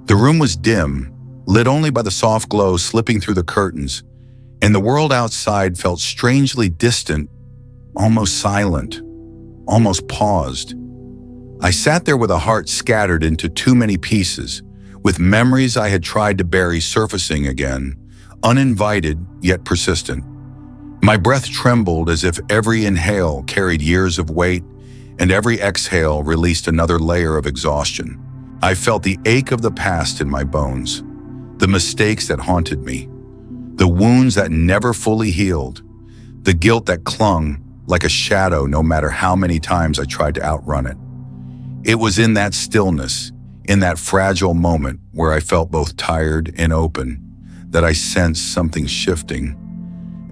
The room was dim, lit only by the soft glow slipping through the curtains, and the world outside felt strangely distant, almost silent, almost paused. I sat there with a heart scattered into too many pieces, with memories I had tried to bury surfacing again, uninvited yet persistent. My breath trembled as if every inhale carried years of weight, and every exhale released another layer of exhaustion. I felt the ache of the past in my bones, the mistakes that haunted me, the wounds that never fully healed, the guilt that clung like a shadow no matter how many times I tried to outrun it. It was in that stillness, in that fragile moment where I felt both tired and open, that I sensed something shifting,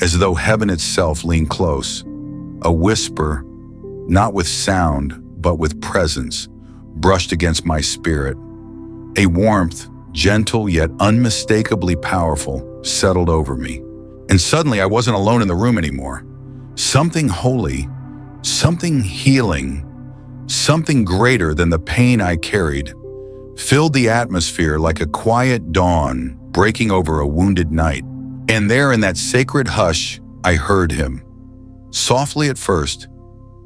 as though heaven itself leaned close, a whisper, not with sound, but with presence, brushed against my spirit. A warmth, gentle yet unmistakably powerful, settled over me. And suddenly I wasn't alone in the room anymore. Something holy, something healing, something greater than the pain I carried, filled the atmosphere like a quiet dawn breaking over a wounded night. And there in that sacred hush, I heard him. Softly at first,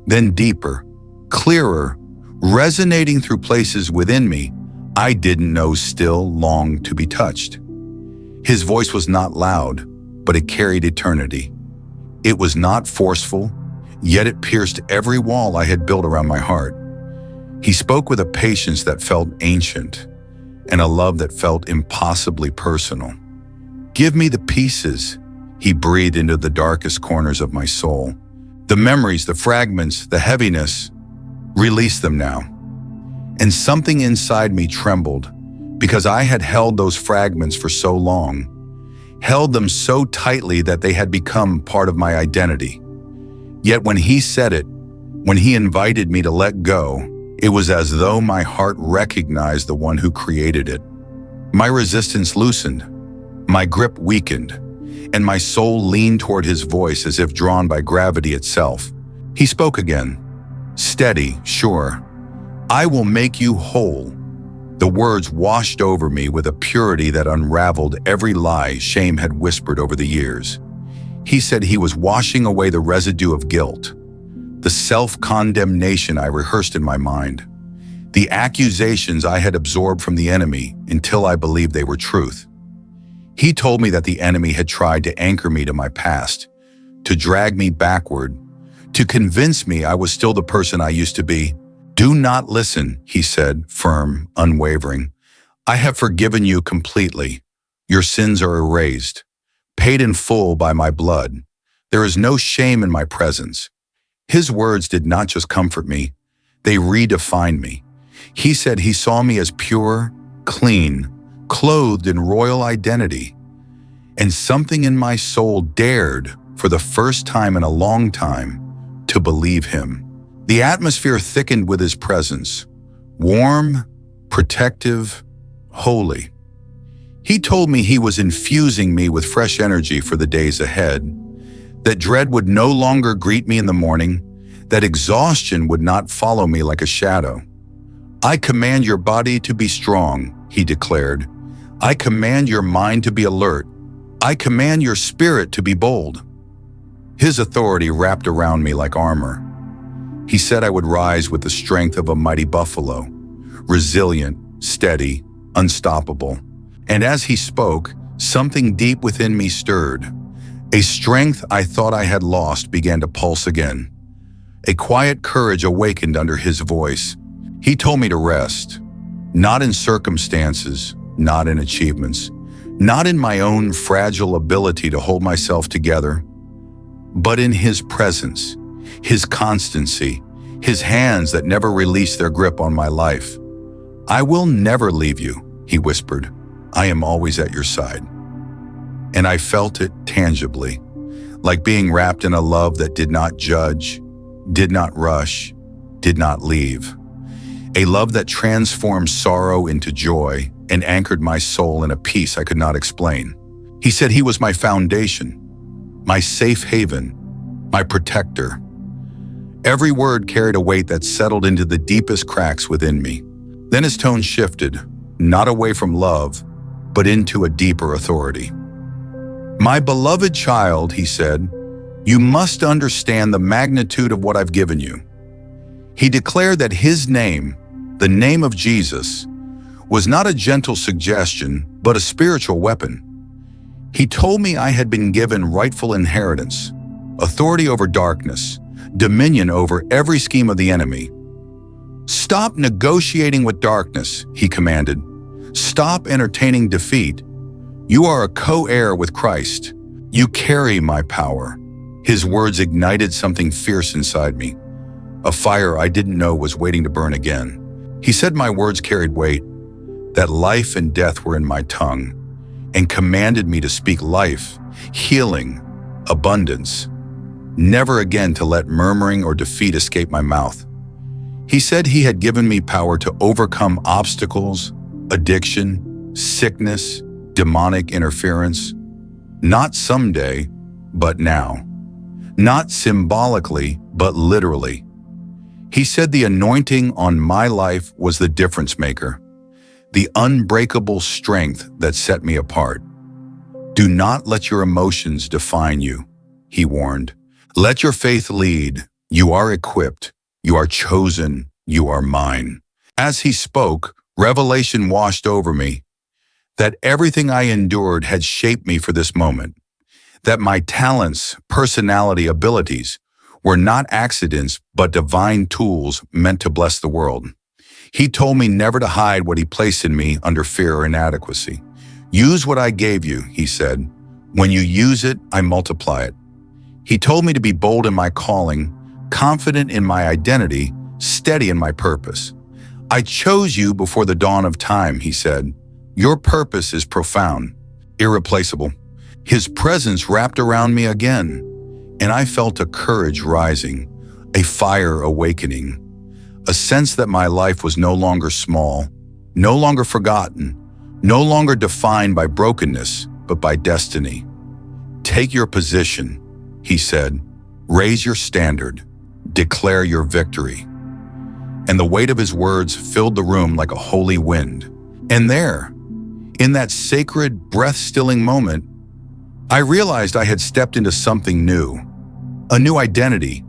then deeper, clearer, resonating through places within me I didn't know still longed to be touched. His voice was not loud, but it carried eternity. It was not forceful, yet it pierced every wall I had built around my heart. He spoke with a patience that felt ancient, and a love that felt impossibly personal. "Give me the pieces," he breathed into the darkest corners of my soul. "The memories, the fragments, the heaviness, release them now." And something inside me trembled, because I had held those fragments for so long, held them so tightly that they had become part of my identity. Yet when he said it, when he invited me to let go, it was as though my heart recognized the one who created it. My resistance loosened, my grip weakened, and my soul leaned toward his voice as if drawn by gravity itself. He spoke again, steady, sure. "I will make you whole." The words washed over me with a purity that unraveled every lie shame had whispered over the years. He said he was washing away the residue of guilt, the self-condemnation I rehearsed in my mind, the accusations I had absorbed from the enemy until I believed they were truth. He told me that the enemy had tried to anchor me to my past, to drag me backward, to convince me I was still the person I used to be. "Do not listen," he said, firm, unwavering. "I have forgiven you completely. Your sins are erased, paid in full by my blood. There is no shame in my presence." His words did not just comfort me, they redefined me. He said he saw me as pure, clean, clothed in royal identity. And something in my soul dared, for the first time in a long time, to believe him. The atmosphere thickened with his presence, warm, protective, holy. He told me he was infusing me with fresh energy for the days ahead, that dread would no longer greet me in the morning, that exhaustion would not follow me like a shadow. "I command your body to be strong," he declared. "I command your mind to be alert. I command your spirit to be bold." His authority wrapped around me like armor. He said I would rise with the strength of a mighty buffalo, resilient, steady, unstoppable. And as he spoke, something deep within me stirred. A strength I thought I had lost began to pulse again. A quiet courage awakened under his voice. He told me to rest, not in circumstances, not in achievements, not in my own fragile ability to hold myself together, but in his presence, his constancy, his hands that never released their grip on my life. "I will never leave you," he whispered. "I am always at your side." And I felt it tangibly, like being wrapped in a love that did not judge, did not rush, did not leave. A love that transformed sorrow into joy and anchored my soul in a peace I could not explain. He said he was my foundation, my safe haven, my protector. Every word carried a weight that settled into the deepest cracks within me. Then his tone shifted, not away from love, but into a deeper authority. "My beloved child," he said, "you must understand the magnitude of what I've given you." He declared that his name, the name of Jesus, was not a gentle suggestion, but a spiritual weapon. He told me I had been given rightful inheritance, authority over darkness, dominion over every scheme of the enemy. "Stop negotiating with darkness," he commanded. "Stop entertaining defeat. You are a co-heir with Christ. You carry my power." His words ignited something fierce inside me, a fire I didn't know was waiting to burn again. He said my words carried weight, that life and death were in my tongue, and commanded me to speak life, healing, abundance, never again to let murmuring or defeat escape my mouth. He said he had given me power to overcome obstacles, addiction, sickness, demonic interference, not someday, but now. Not symbolically, but literally. He said the anointing on my life was the difference maker, the unbreakable strength that set me apart. "Do not let your emotions define you," he warned. "Let your faith lead. You are equipped. You are chosen. You are mine." As he spoke, revelation washed over me, that everything I endured had shaped me for this moment, that my talents, personality, abilities were not accidents but divine tools meant to bless the world. He told me never to hide what he placed in me under fear or inadequacy. "Use what I gave you," he said. "When you use it, I multiply it." He told me to be bold in my calling, confident in my identity, steady in my purpose. "I chose you before the dawn of time," he said. "Your purpose is profound, irreplaceable." His presence wrapped around me again, and I felt a courage rising, a fire awakening, a sense that my life was no longer small, no longer forgotten, no longer defined by brokenness, but by destiny. "Take your position," he said. "Raise your standard. Declare your victory." And the weight of his words filled the room like a holy wind. And there, in that sacred, breath-stilling moment, I realized I had stepped into something new, a new identity,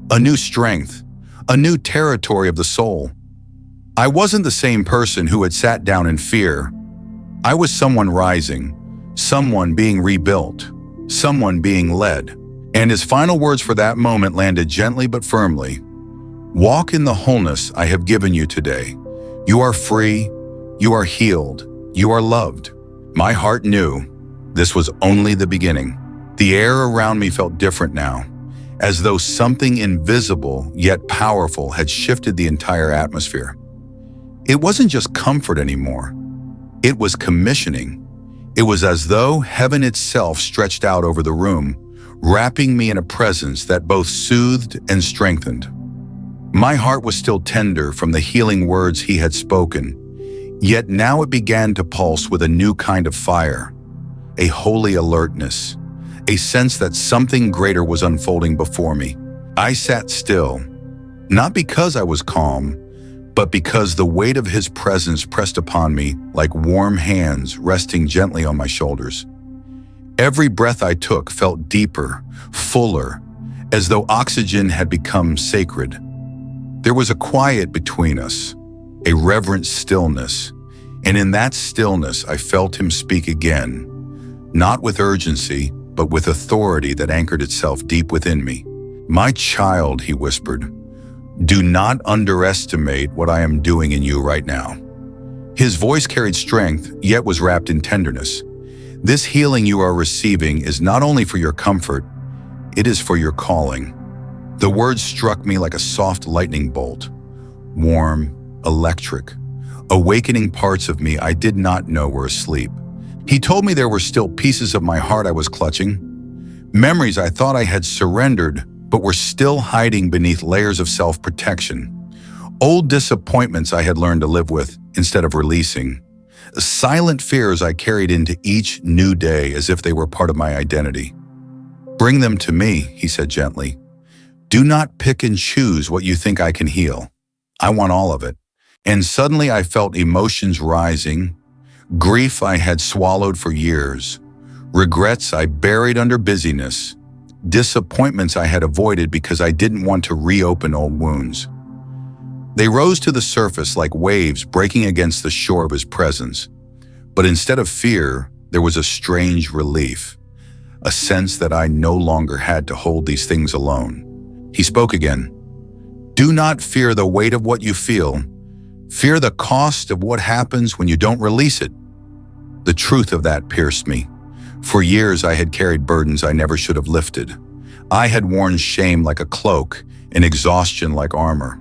a new strength, a new territory of the soul. I wasn't the same person who had sat down in fear. I was someone rising, someone being rebuilt, someone being led. And his final words for that moment landed gently but firmly. "Walk in the wholeness I have given you today. You are free, you are healed, you are loved." My heart knew this was only the beginning. The air around me felt different now, as though something invisible yet powerful had shifted the entire atmosphere. It wasn't just comfort anymore. It was commissioning. It was as though heaven itself stretched out over the room, wrapping me in a presence that both soothed and strengthened. My heart was still tender from the healing words he had spoken, yet now it began to pulse with a new kind of fire, a holy alertness, a sense that something greater was unfolding before me. I sat still, not because I was calm, but because the weight of his presence pressed upon me like warm hands resting gently on my shoulders. Every breath I took felt deeper, fuller, as though oxygen had become sacred. There was a quiet between us, a reverent stillness, and in that stillness I felt him speak again, not with urgency, but with authority that anchored itself deep within me. "My child," he whispered, "do not underestimate what I am doing in you right now." His voice carried strength, yet was wrapped in tenderness. "This healing you are receiving is not only for your comfort, it is for your calling." The words struck me like a soft lightning bolt, warm, electric, awakening parts of me I did not know were asleep. He told me there were still pieces of my heart I was clutching, memories I thought I had surrendered but were still hiding beneath layers of self-protection, old disappointments I had learned to live with instead of releasing, silent fears I carried into each new day as if they were part of my identity. "Bring them to me," he said gently. "Do not pick and choose what you think I can heal. I want all of it." And suddenly I felt emotions rising, grief I had swallowed for years, regrets I buried under busyness, disappointments I had avoided because I didn't want to reopen old wounds. They rose to the surface like waves breaking against the shore of his presence. But instead of fear, there was a strange relief, a sense that I no longer had to hold these things alone. He spoke again. Do not fear the weight of what you feel. Fear the cost of what happens when you don't release it. The truth of that pierced me. For years I had carried burdens I never should have lifted. I had worn shame like a cloak and exhaustion like armor.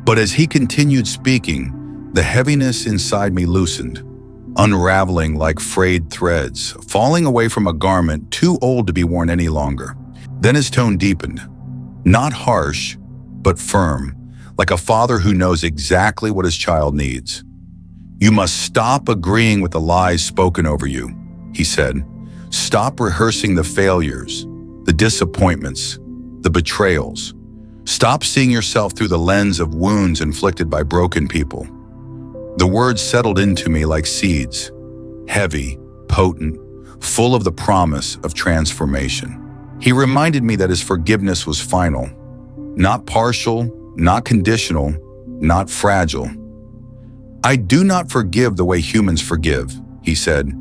But as he continued speaking, the heaviness inside me loosened, unraveling like frayed threads, falling away from a garment too old to be worn any longer. Then his tone deepened, not harsh, but firm, like a father who knows exactly what his child needs. You must stop agreeing with the lies spoken over you, he said. Stop rehearsing the failures, the disappointments, the betrayals. Stop seeing yourself through the lens of wounds inflicted by broken people. The words settled into me like seeds, heavy, potent, full of the promise of transformation. He reminded me that his forgiveness was final, not partial, not conditional, not fragile. I do not forgive the way humans forgive, he said.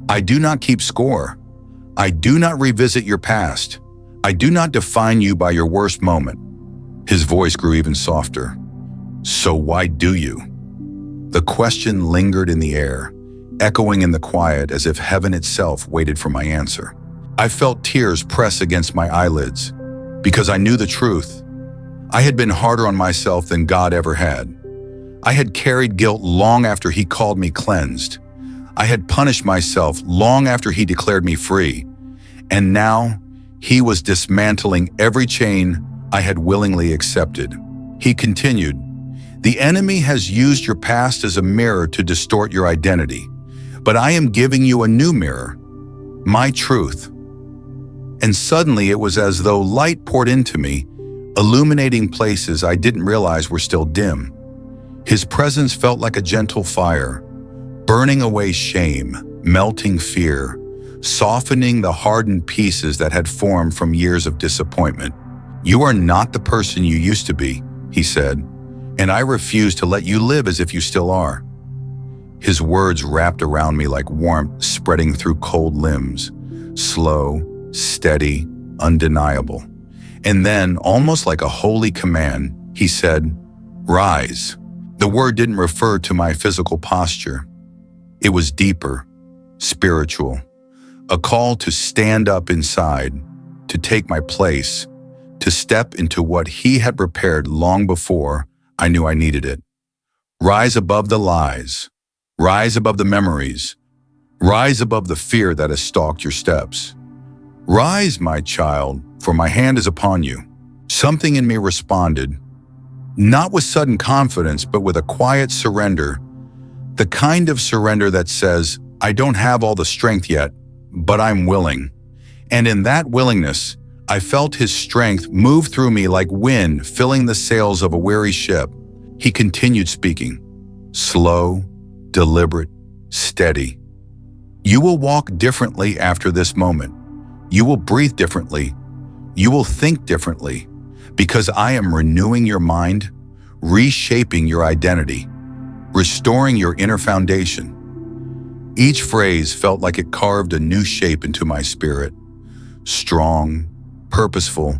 I do not keep score. I do not revisit your past. I do not define you by your worst moment. His voice grew even softer. So why do you? The question lingered in the air, echoing in the quiet as if heaven itself waited for my answer. I felt tears press against my eyelids because I knew the truth. I had been harder on myself than God ever had. I had carried guilt long after he called me cleansed. I had punished myself long after he declared me free. And now he was dismantling every chain I had willingly accepted. He continued, the enemy has used your past as a mirror to distort your identity, but I am giving you a new mirror, my truth. And suddenly it was as though light poured into me, illuminating places I didn't realize were still dim. His presence felt like a gentle fire, burning away shame, melting fear, softening the hardened pieces that had formed from years of disappointment. You are not the person you used to be, he said, and I refuse to let you live as if you still are. His words wrapped around me like warmth spreading through cold limbs, slow, steady, undeniable. And then, almost like a holy command, he said, rise. The word didn't refer to my physical posture. It was deeper, spiritual, a call to stand up inside, to take my place, to step into what he had prepared long before I knew I needed it. Rise above the lies, rise above the memories, rise above the fear that has stalked your steps. Rise, my child, for my hand is upon you. Something in me responded, not with sudden confidence, but with a quiet surrender, the kind of surrender that says, I don't have all the strength yet, but I'm willing. And in that willingness, I felt his strength move through me like wind filling the sails of a weary ship. He continued speaking, slow, deliberate, steady. You will walk differently after this moment. You will breathe differently. You will think differently, because I am renewing your mind, reshaping your identity, restoring your inner foundation. Each phrase felt like it carved a new shape into my spirit, strong, purposeful,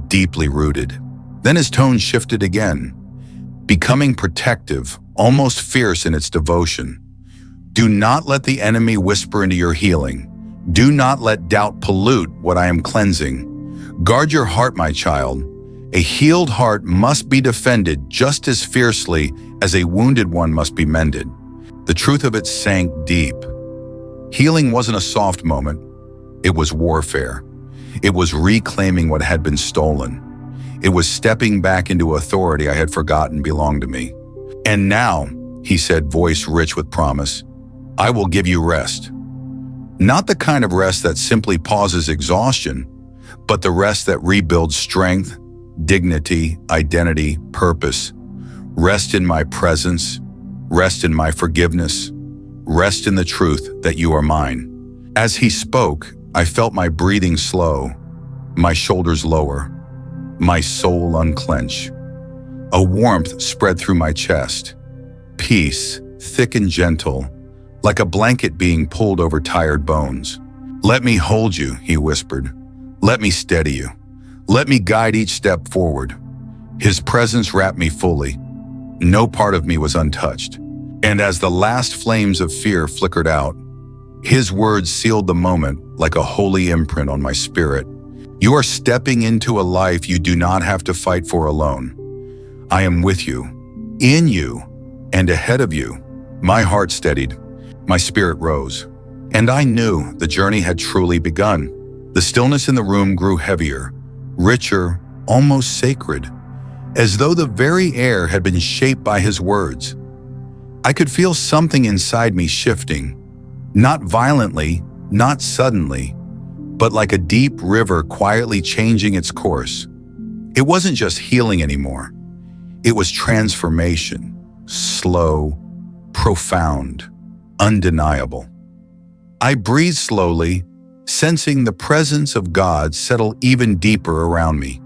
deeply rooted. Then his tone shifted again, becoming protective, almost fierce in its devotion. Do not let the enemy whisper into your healing. Do not let doubt pollute what I am cleansing. Guard your heart, my child. A healed heart must be defended just as fiercely as a wounded one must be mended. The truth of it sank deep. Healing wasn't a soft moment. It was warfare. It was reclaiming what had been stolen. It was stepping back into authority I had forgotten belonged to me. And now, he said, voice rich with promise, I will give you rest. Not the kind of rest that simply pauses exhaustion, but the rest that rebuilds strength, dignity, identity, purpose. Rest in my presence, Rest in my forgiveness. Rest in the truth that you are mine. As he spoke, I felt my breathing slow, my shoulders lower, my soul unclench. A warmth spread through my chest. Peace, thick and gentle, like a blanket being pulled over tired bones. Let me hold you, he whispered. Let me steady you. Let me guide each step forward. His presence wrapped me fully. No part of me was untouched. And as the last flames of fear flickered out, his words sealed the moment like a holy imprint on my spirit. You are stepping into a life you do not have to fight for alone. I am with you, in you, and ahead of you. My heart steadied, my spirit rose, and I knew the journey had truly begun. The stillness in the room grew heavier, richer, almost sacred, as though the very air had been shaped by his words. I could feel something inside me shifting, not violently, not suddenly, but like a deep river quietly changing its course. It wasn't just healing anymore. It was transformation, slow, profound, undeniable. I breathed slowly, sensing the presence of God settle even deeper around me,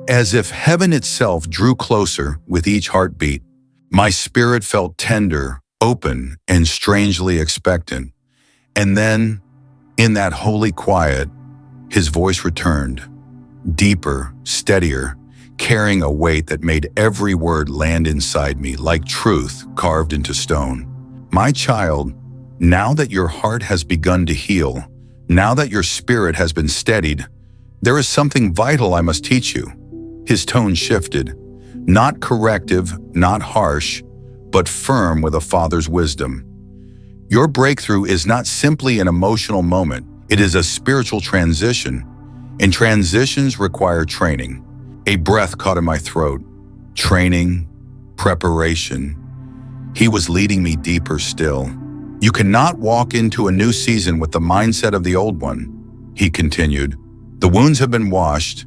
as if heaven itself drew closer with each heartbeat. My spirit felt tender, open, and strangely expectant. And then, in that holy quiet, his voice returned, deeper, steadier, carrying a weight that made every word land inside me like truth carved into stone. My child, now that your heart has begun to heal, now that your spirit has been steadied, there is something vital I must teach you. His tone shifted, not corrective, not harsh, but firm with a father's wisdom. Your breakthrough is not simply an emotional moment, it is a spiritual transition, and transitions require training. A breath caught in my throat. Training, preparation. He was leading me deeper still. You cannot walk into a new season with the mindset of the old one, he continued. The wounds have been washed,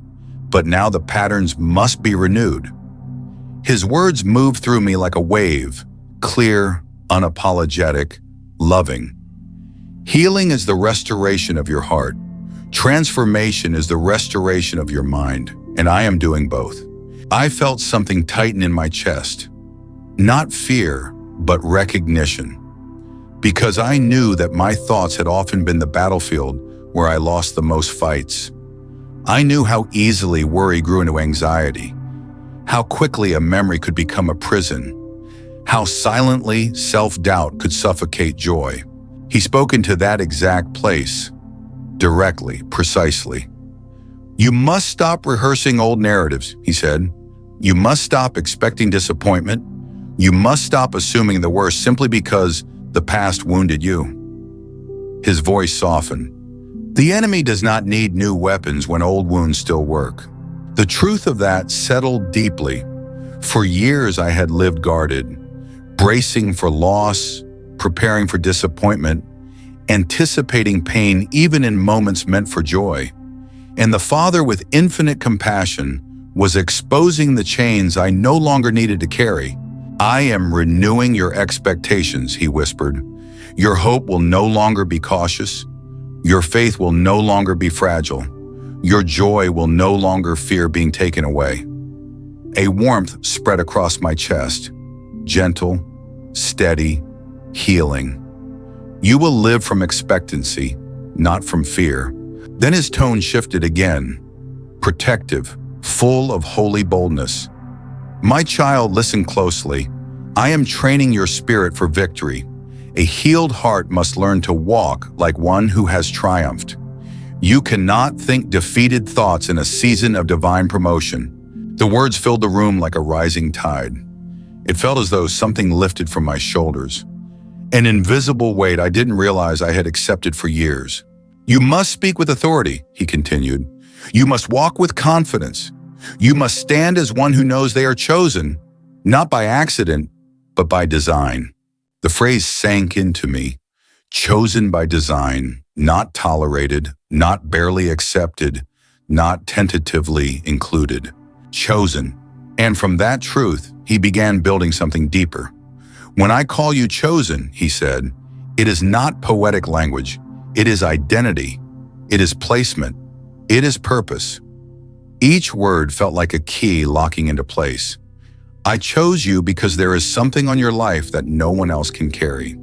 but now the patterns must be renewed. His words moved through me like a wave, clear, unapologetic, loving. Healing is the restoration of your heart. Transformation is the restoration of your mind, and I am doing both. I felt something tighten in my chest. Not fear, but recognition. Because I knew that my thoughts had often been the battlefield where I lost the most fights. I knew how easily worry grew into anxiety, how quickly a memory could become a prison, how silently self-doubt could suffocate joy. He spoke into that exact place, directly, precisely. You must stop rehearsing old narratives, he said. You must stop expecting disappointment. You must stop assuming the worst simply because the past wounded you. His voice softened. The enemy does not need new weapons when old wounds still work. The truth of that settled deeply. For years I had lived guarded, bracing for loss, preparing for disappointment, anticipating pain even in moments meant for joy. And the Father, with infinite compassion, was exposing the chains I no longer needed to carry. I am renewing your expectations, he whispered. Your hope will no longer be cautious. Your faith will no longer be fragile. Your joy will no longer fear being taken away. A warmth spread across my chest, gentle, steady, healing. You will live from expectancy, not from fear. Then his tone shifted again, protective, full of holy boldness. My child, listen closely. I am training your spirit for victory. A healed heart must learn to walk like one who has triumphed. You cannot think defeated thoughts in a season of divine promotion. The words filled the room like a rising tide. It felt as though something lifted from my shoulders. An invisible weight I didn't realize I had accepted for years. You must speak with authority, he continued. You must walk with confidence. You must stand as one who knows they are chosen, not by accident, but by design. The phrase sank into me. Chosen by design, not tolerated, not barely accepted, not tentatively included. Chosen. And from that truth, he began building something deeper. When I call you chosen, he said, it is not poetic language. It is identity. It is placement. It is purpose. Each word felt like a key locking into place. I chose you because there is something on your life that no one else can carry,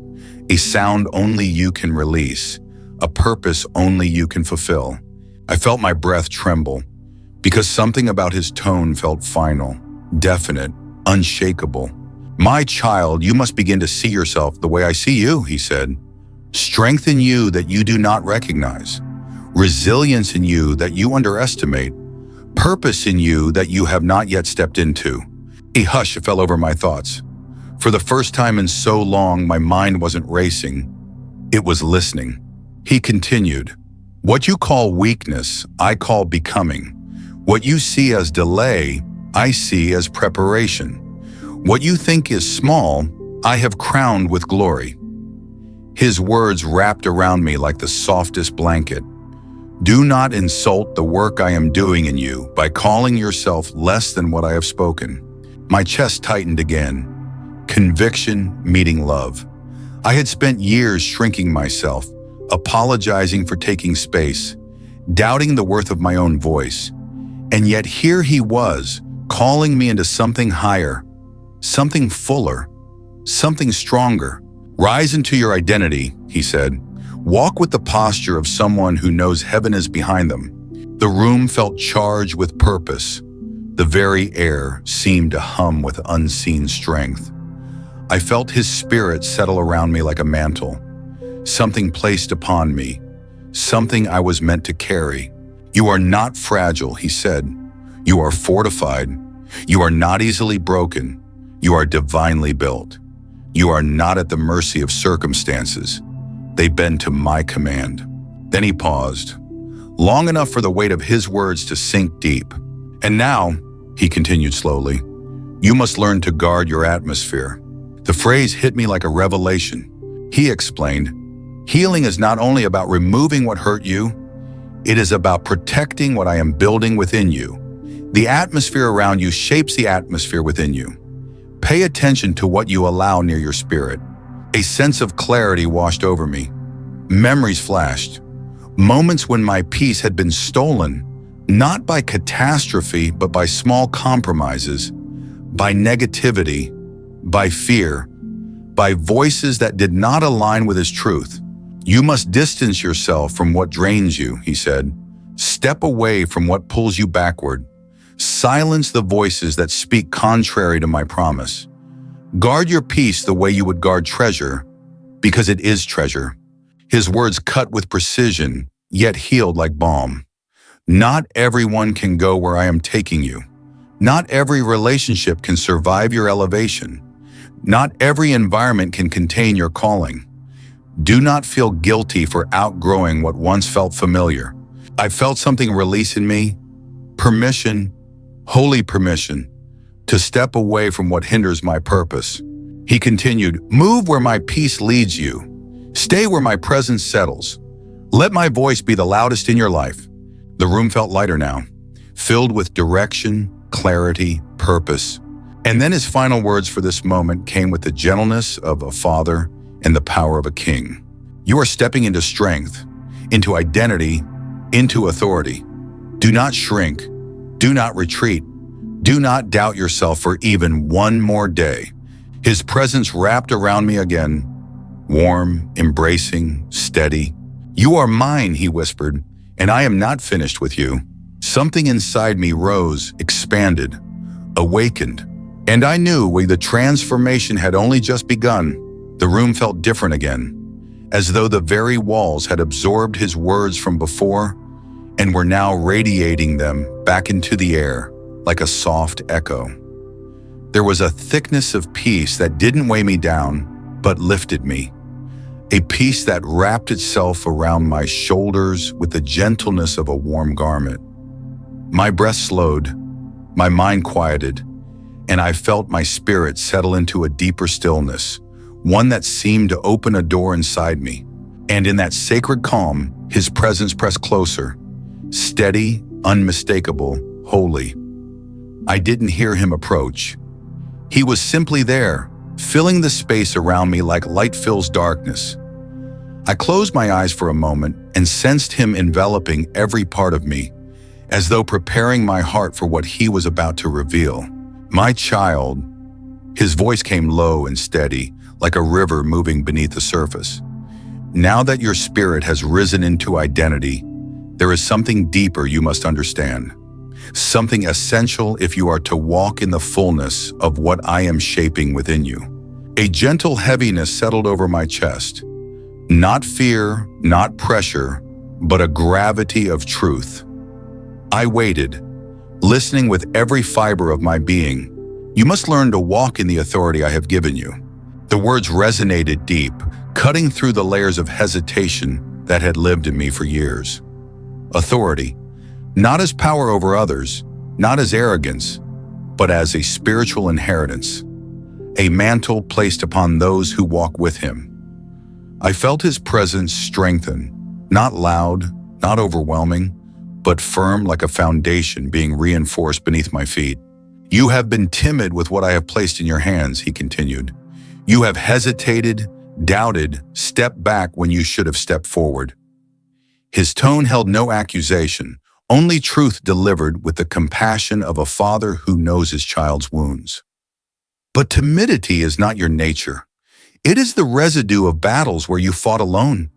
a sound only you can release, a purpose only you can fulfill. I felt my breath tremble because something about his tone felt final, definite, unshakable. My child, you must begin to see yourself the way I see you, he said. Strength in you that you do not recognize, resilience in you that you underestimate, purpose in you that you have not yet stepped into. A hush fell over my thoughts. For the first time in so long, my mind wasn't racing. It was listening. He continued, what you call weakness, I call becoming. What you see as delay, I see as preparation. What you think is small, I have crowned with glory. His words wrapped around me like the softest blanket. Do not insult the work I am doing in you by calling yourself less than what I have spoken. My chest tightened again. Conviction meeting love. I had spent years shrinking myself, apologizing for taking space, doubting the worth of my own voice. And yet here he was, calling me into something higher, something fuller, something stronger. Rise into your identity, he said. Walk with the posture of someone who knows heaven is behind them. The room felt charged with purpose. The very air seemed to hum with unseen strength. I felt his spirit settle around me like a mantle, something placed upon me, something I was meant to carry. You are not fragile, he said. You are fortified. You are not easily broken. You are divinely built. You are not at the mercy of circumstances. They bend to my command. Then he paused, long enough for the weight of his words to sink deep. And now, he continued slowly, you must learn to guard your atmosphere. The phrase hit me like a revelation. He explained, healing is not only about removing what hurt you, it is about protecting what I am building within you. The atmosphere around you shapes the atmosphere within you. Pay attention to what you allow near your spirit. A sense of clarity washed over me. Memories flashed. Moments when my peace had been stolen, not by catastrophe, but by small compromises, by negativity, by fear, by voices that did not align with his truth. You must distance yourself from what drains you, he said. Step away from what pulls you backward. Silence the voices that speak contrary to my promise. Guard your peace the way you would guard treasure, because it is treasure. His words cut with precision, yet healed like balm. Not everyone can go where I am taking you. Not every relationship can survive your elevation. Not every environment can contain your calling. Do not feel guilty for outgrowing what once felt familiar. I felt something release in me, permission, holy permission, to step away from what hinders my purpose. He continued, move where my peace leads you. Stay where my presence settles. Let my voice be the loudest in your life. The room felt lighter now, filled with direction, clarity, purpose. And then his final words for this moment came with the gentleness of a father and the power of a king. You are stepping into strength, into identity, into authority. Do not shrink. Do not retreat. Do not doubt yourself for even one more day. His presence wrapped around me again, warm, embracing, steady. You are mine, he whispered, and I am not finished with you. Something inside me rose, expanded, awakened, and I knew the transformation had only just begun. The room felt different again, as though the very walls had absorbed his words from before and were now radiating them back into the air like a soft echo. There was a thickness of peace that didn't weigh me down, but lifted me. A peace that wrapped itself around my shoulders with the gentleness of a warm garment. My breath slowed, my mind quieted, and I felt my spirit settle into a deeper stillness, one that seemed to open a door inside me. And in that sacred calm, his presence pressed closer, steady, unmistakable, holy. I didn't hear him approach. He was simply there, filling the space around me like light fills darkness. I closed my eyes for a moment and sensed him enveloping every part of me, as though preparing my heart for what he was about to reveal. My child, his voice came low and steady, like a river moving beneath the surface. Now that your spirit has risen into identity, there is something deeper you must understand. Something essential if you are to walk in the fullness of what I am shaping within you. A gentle heaviness settled over my chest. Not fear, not pressure, but a gravity of truth. I waited, listening with every fiber of my being. You must learn to walk in the authority I have given you. The words resonated deep, cutting through the layers of hesitation that had lived in me for years. Authority, not as power over others, not as arrogance, but as a spiritual inheritance, a mantle placed upon those who walk with him. I felt his presence strengthen, not loud, not overwhelming, but firm like a foundation being reinforced beneath my feet. You have been timid with what I have placed in your hands, he continued. You have hesitated, doubted, stepped back when you should have stepped forward. His tone held no accusation, only truth delivered with the compassion of a father who knows his child's wounds. But timidity is not your nature. It is the residue of battles where you fought alone.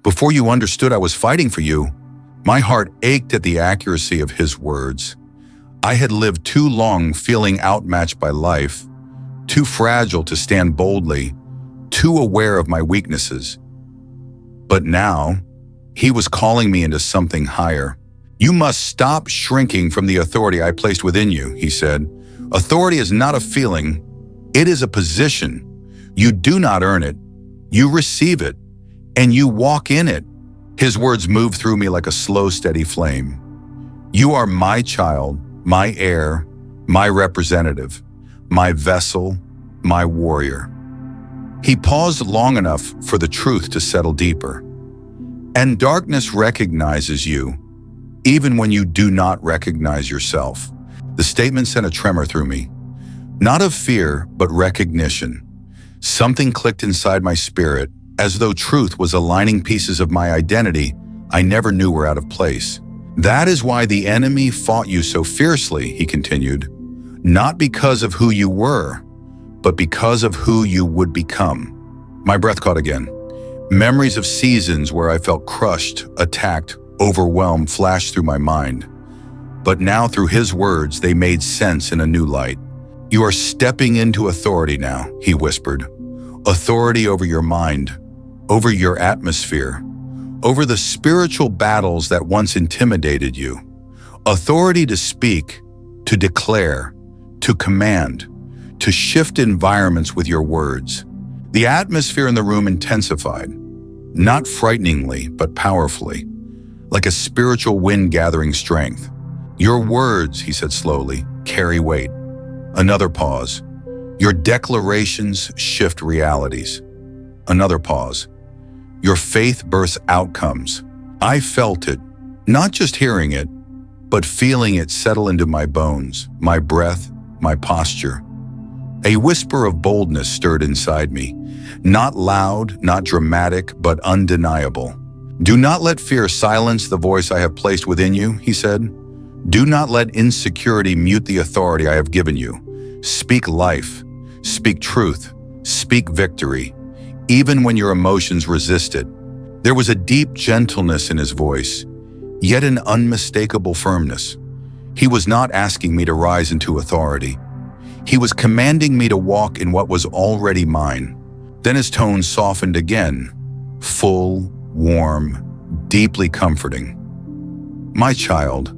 Before you understood I was fighting for you, my heart ached at the accuracy of his words. I had lived too long feeling outmatched by life, too fragile to stand boldly, too aware of my weaknesses. But now, he was calling me into something higher. You must stop shrinking from the authority I placed within you, he said. Authority is not a feeling, it is a position. You do not earn it, you receive it, and you walk in it. His words moved through me like a slow, steady flame. You are my child, my heir, my representative, my vessel, my warrior. He paused long enough for the truth to settle deeper. And darkness recognizes you, even when you do not recognize yourself. The statement sent a tremor through me. Not of fear, but recognition. Something clicked inside my spirit, as though truth was aligning pieces of my identity I never knew were out of place. That is why the enemy fought you so fiercely, he continued. Not because of who you were, but because of who you would become. My breath caught again. Memories of seasons where I felt crushed, attacked, overwhelmed flashed through my mind. But now through his words, they made sense in a new light. You are stepping into authority now, he whispered. Authority over your mind, over your atmosphere, over the spiritual battles that once intimidated you. Authority to speak, to declare, to command, to shift environments with your words. The atmosphere in the room intensified, not frighteningly, but powerfully, like a spiritual wind gathering strength. Your words, he said slowly, carry weight. Another pause. Your declarations shift realities. Another pause. Your faith births outcomes. I felt it, not just hearing it, but feeling it settle into my bones, my breath, my posture. A whisper of boldness stirred inside me. Not loud, not dramatic, but undeniable. Do not let fear silence the voice I have placed within you, he said. Do not let insecurity mute the authority I have given you. Speak life, speak truth, speak victory, even when your emotions resist it. There was a deep gentleness in his voice, yet an unmistakable firmness. He was not asking me to rise into authority. He was commanding me to walk in what was already mine. Then his tone softened again, full, warm, deeply comforting. My child,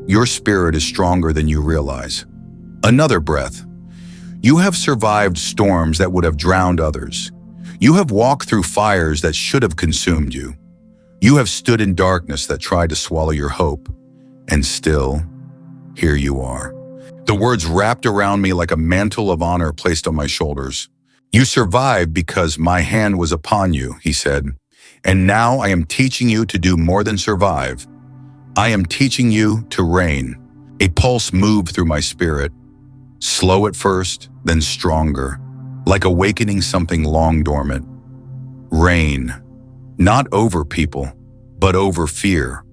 your spirit is stronger than you realize. Another breath. You have survived storms that would have drowned others. You have walked through fires that should have consumed you. You have stood in darkness that tried to swallow your hope. And still, here you are. The words wrapped around me like a mantle of honor placed on my shoulders. You survived because my hand was upon you, he said. And now I am teaching you to do more than survive. I am teaching you to reign. A pulse moved through my spirit. Slow at first, then stronger. like awakening something long dormant. Reign, not over people, but over fear,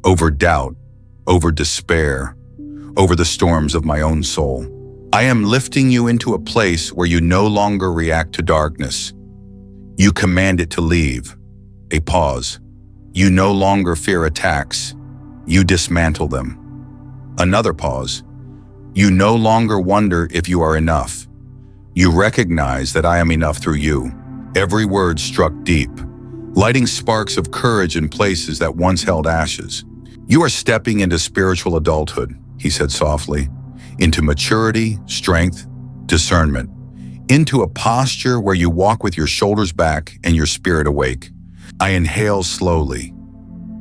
over doubt, over despair, over the storms of my own soul. I am lifting you into a place where you no longer react to darkness. You command it to leave. A pause. You no longer fear attacks. You dismantle them. Another pause. You no longer wonder if you are enough. You recognize that I am enough through you. Every word struck deep, lighting sparks of courage in places that once held ashes. You are stepping into spiritual adulthood, he said softly, into maturity, strength, discernment, into a posture where you walk with your shoulders back and your spirit awake. I inhale slowly,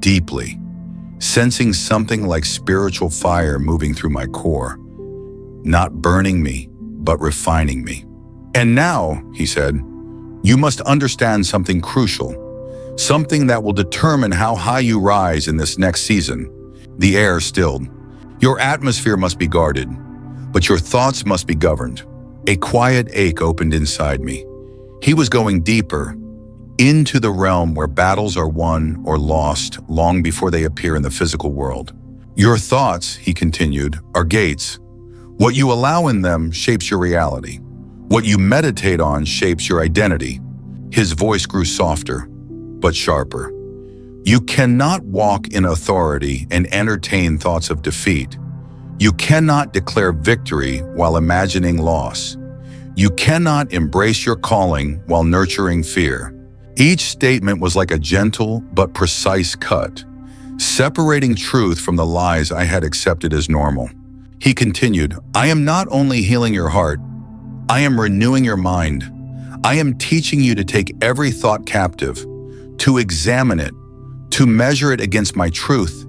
deeply, sensing something like spiritual fire moving through my core, not burning me, but refining me. And now, he said, you must understand something crucial, something that will determine how high you rise in this next season. The air stilled. Your atmosphere must be guarded, but your thoughts must be governed. A quiet ache opened inside me. He was going deeper, into the realm where battles are won or lost long before they appear in the physical world. Your thoughts, he continued, are gates. What you allow in them shapes your reality. What you meditate on shapes your identity. His voice grew softer, but sharper. You cannot walk in authority and entertain thoughts of defeat. You cannot declare victory while imagining loss. You cannot embrace your calling while nurturing fear. Each statement was like a gentle but precise cut, separating truth from the lies I had accepted as normal. He continued, I am not only healing your heart, I am renewing your mind. I am teaching you to take every thought captive, to examine it, to measure it against my truth,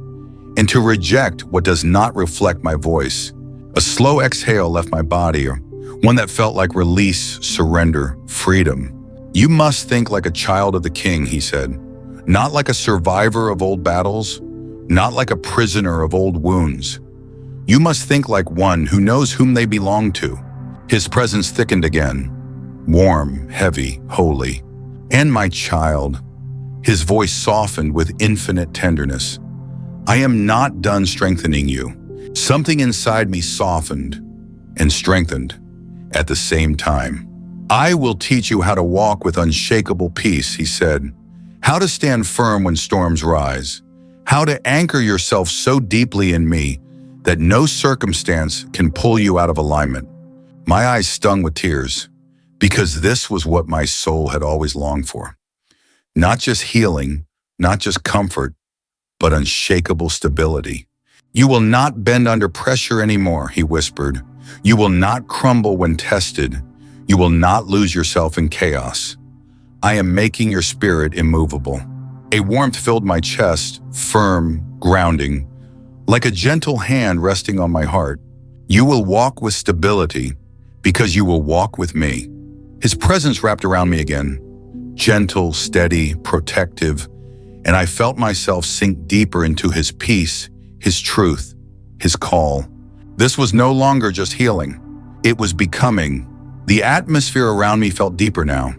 and to reject what does not reflect my voice. A slow exhale left my body, one that felt like release, surrender, freedom. You must think like a child of the King, he said, not like a survivor of old battles, not like a prisoner of old wounds. You must think like one who knows whom they belong to. His presence thickened again, warm, heavy, holy. And my child, his voice softened with infinite tenderness. I am not done strengthening you. Something inside me softened and strengthened at the same time. I will teach you how to walk with unshakable peace, he said, how to stand firm when storms rise, how to anchor yourself so deeply in me that no circumstance can pull you out of alignment. My eyes stung with tears, because this was what my soul had always longed for. Not just healing, not just comfort, but unshakable stability. You will not bend under pressure anymore, he whispered. You will not crumble when tested. You will not lose yourself in chaos. I am making your spirit immovable. A warmth filled my chest, firm, grounding, like a gentle hand resting on my heart. You will walk with stability because you will walk with me. His presence wrapped around me again, gentle, steady, protective, and I felt myself sink deeper into his peace, his truth, his call. This was no longer just healing. It was becoming. The atmosphere around me felt deeper now,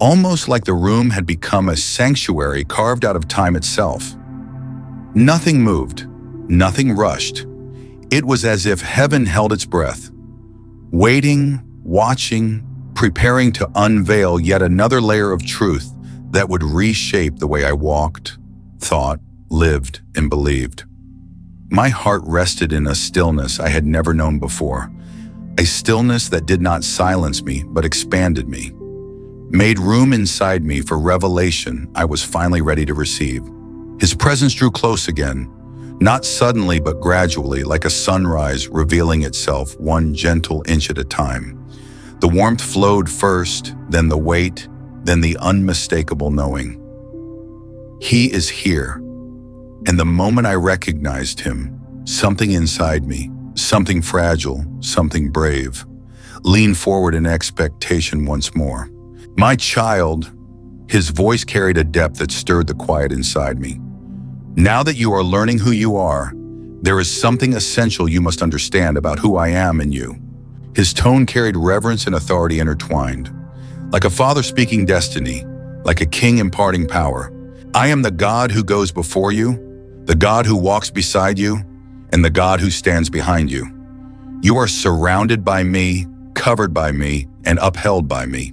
almost like the room had become a sanctuary carved out of time itself. Nothing moved, nothing rushed. It was as if heaven held its breath, waiting, watching, preparing to unveil yet another layer of truth that would reshape the way I walked, thought, lived, and believed. My heart rested in a stillness I had never known before, a stillness that did not silence me but expanded me, made room inside me for revelation I was finally ready to receive. His presence drew close again, not suddenly but gradually, like a sunrise revealing itself one gentle inch at a time. The warmth flowed first, then the weight, then the unmistakable knowing. He is here. And the moment I recognized him, something inside me, something fragile, something brave, leaned forward in expectation once more. My child, his voice carried a depth that stirred the quiet inside me. Now that you are learning who you are, there is something essential you must understand about who I am in you. His tone carried reverence and authority intertwined. Like a father speaking destiny, like a king imparting power. I am the God who goes before you, the God who walks beside you, and the God who stands behind you. You are surrounded by me, covered by me, and upheld by me.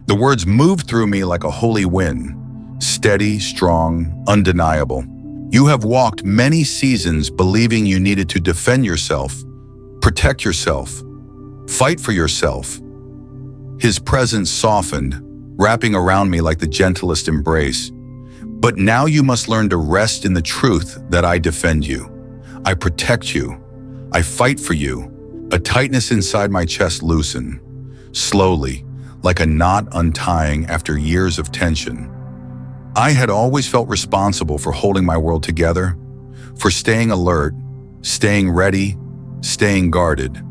The words moved through me like a holy wind, steady, strong, undeniable. You have walked many seasons believing you needed to defend yourself, protect yourself, fight for yourself. His presence softened, wrapping around me like the gentlest embrace. But now you must learn to rest in the truth that I defend you. I protect you. I fight for you. A tightness inside my chest loosened, slowly, like a knot untying after years of tension. I had always felt responsible for holding my world together, for staying alert, staying ready, staying guarded.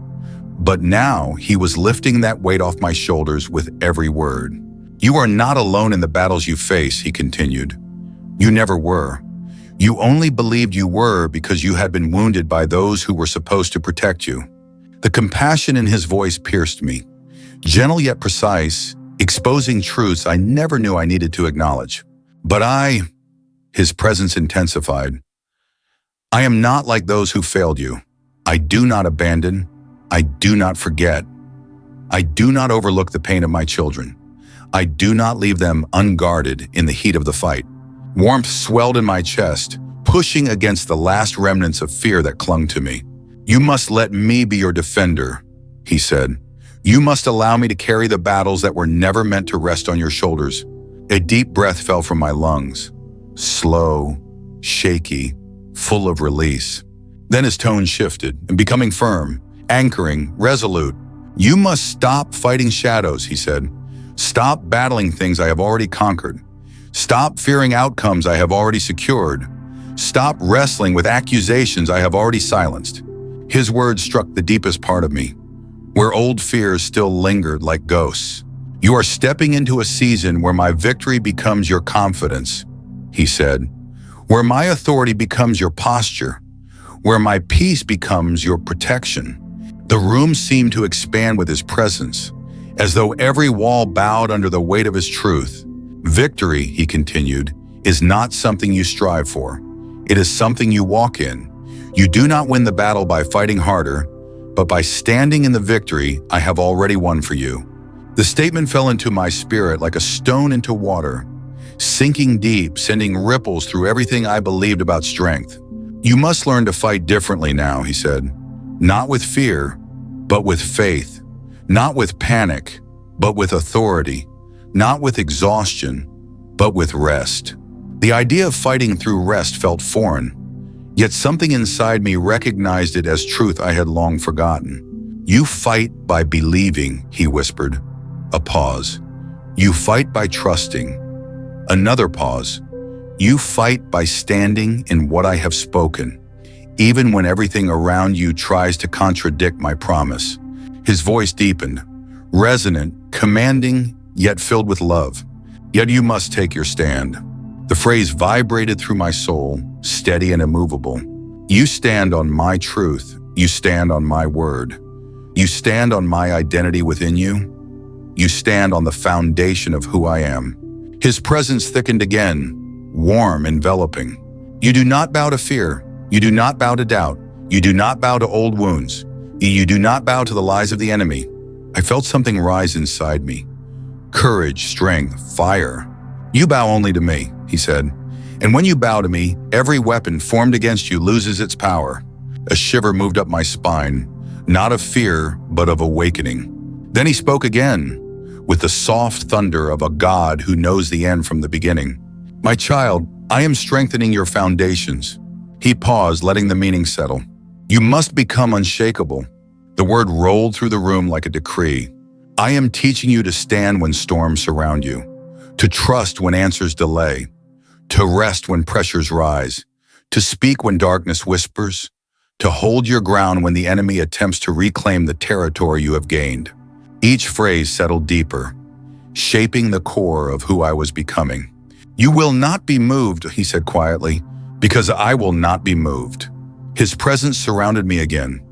But now he was lifting that weight off my shoulders with every word. You are not alone in the battles you face, he continued. You never were. You only believed you were because you had been wounded by those who were supposed to protect you. The compassion in his voice pierced me, gentle yet precise, exposing truths I never knew I needed to acknowledge. But his presence intensified. I am not like those who failed you. I do not abandon. I do not forget. I do not overlook the pain of my children. I do not leave them unguarded in the heat of the fight. Warmth swelled in my chest, pushing against the last remnants of fear that clung to me. You must let me be your defender, he said. You must allow me to carry the battles that were never meant to rest on your shoulders. A deep breath fell from my lungs, slow, shaky, full of release. Then his tone shifted, and becoming firm, anchoring, resolute. You must stop fighting shadows, he said. Stop battling things I have already conquered. Stop fearing outcomes I have already secured. Stop wrestling with accusations I have already silenced. His words struck the deepest part of me, where old fears still lingered like ghosts. You are stepping into a season where my victory becomes your confidence, he said, where my authority becomes your posture, where my peace becomes your protection. The room seemed to expand with his presence, as though every wall bowed under the weight of his truth. Victory, he continued, is not something you strive for. It is something you walk in. You do not win the battle by fighting harder, but by standing in the victory I have already won for you. The statement fell into my spirit like a stone into water, sinking deep, sending ripples through everything I believed about strength. You must learn to fight differently now, he said. Not with fear, but with faith. Not with panic, but with authority. Not with exhaustion, but with rest. The idea of fighting through rest felt foreign, yet something inside me recognized it as truth I had long forgotten. You fight by believing, he whispered. A pause. You fight by trusting. Another pause. You fight by standing in what I have spoken, even when everything around you tries to contradict my promise. His voice deepened, resonant, commanding, yet filled with love. Yet you must take your stand. The phrase vibrated through my soul, steady and immovable. You stand on my truth. You stand on my word. You stand on my identity within you. You stand on the foundation of who I am. His presence thickened again, warm, enveloping. You do not bow to fear. You do not bow to doubt. You do not bow to old wounds. You do not bow to the lies of the enemy. I felt something rise inside me. Courage, strength, fire. You bow only to me, he said. And when you bow to me, every weapon formed against you loses its power. A shiver moved up my spine, not of fear, but of awakening. Then he spoke again, with the soft thunder of a God who knows the end from the beginning. My child, I am strengthening your foundations. He paused, letting the meaning settle. You must become unshakable. The word rolled through the room like a decree. I am teaching you to stand when storms surround you, to trust when answers delay, to rest when pressures rise, to speak when darkness whispers, to hold your ground when the enemy attempts to reclaim the territory you have gained. Each phrase settled deeper, shaping the core of who I was becoming. You will not be moved, he said quietly, because I will not be moved. His presence surrounded me again,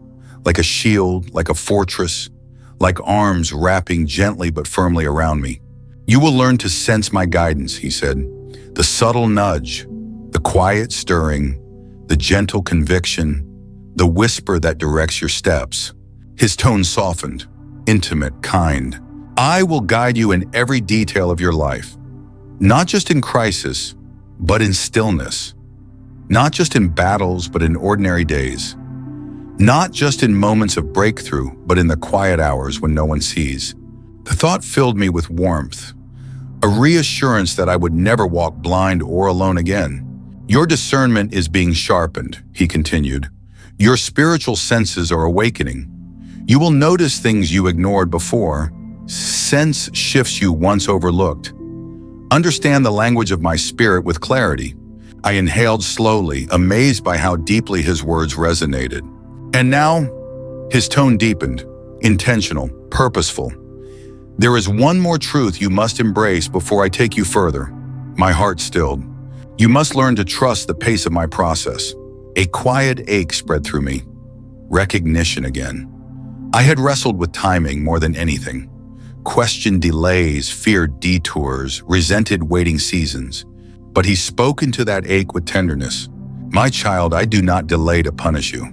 like a shield, like a fortress, like arms wrapping gently but firmly around me. You will learn to sense my guidance, he said. The subtle nudge, the quiet stirring, the gentle conviction, the whisper that directs your steps. His tone softened, intimate, kind. I will guide you in every detail of your life, not just in crisis, but in stillness, not just in battles, but in ordinary days, not just in moments of breakthrough, but in the quiet hours when no one sees. The thought filled me with warmth, a reassurance that I would never walk blind or alone again. Your discernment is being sharpened, he continued. Your spiritual senses are awakening. You will notice things you ignored before, sense shifts you once overlooked. Understand the language of my spirit with clarity. I inhaled slowly, amazed by how deeply his words resonated. And now, his tone deepened, intentional, purposeful. There is one more truth you must embrace before I take you further. My heart stilled. You must learn to trust the pace of my process. A quiet ache spread through me. Recognition again. I had wrestled with timing more than anything. Questioned delays, feared detours, resented waiting seasons. But he spoke into that ache with tenderness. My child, I do not delay to punish you.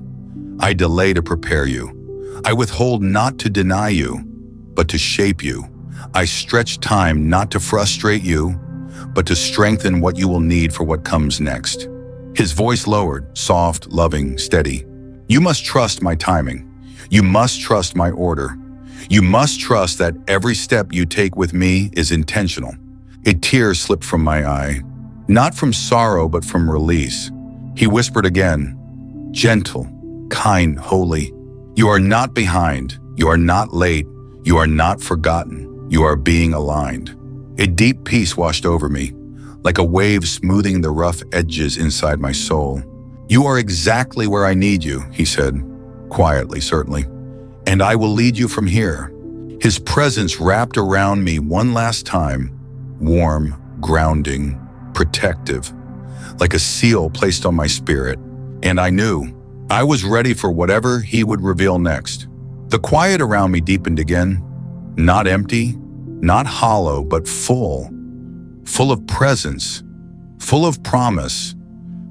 I delay to prepare you. I withhold not to deny you, but to shape you. I stretch time not to frustrate you, but to strengthen what you will need for what comes next. His voice lowered, soft, loving, steady. You must trust my timing. You must trust my order. You must trust that every step you take with me is intentional. A tear slipped from my eye, not from sorrow, but from release. He whispered again, gentle, kind, holy. You are not behind. You are not late. You are not forgotten. You are being aligned. A deep peace washed over me, like a wave smoothing the rough edges inside my soul. You are exactly where I need you, he said, quietly, certainly. And I will lead you from here. His presence wrapped around me one last time, warm, grounding, protective, like a seal placed on my spirit. And I knew I was ready for whatever he would reveal next. The quiet around me deepened again, not empty, not hollow, but full of presence, full of promise,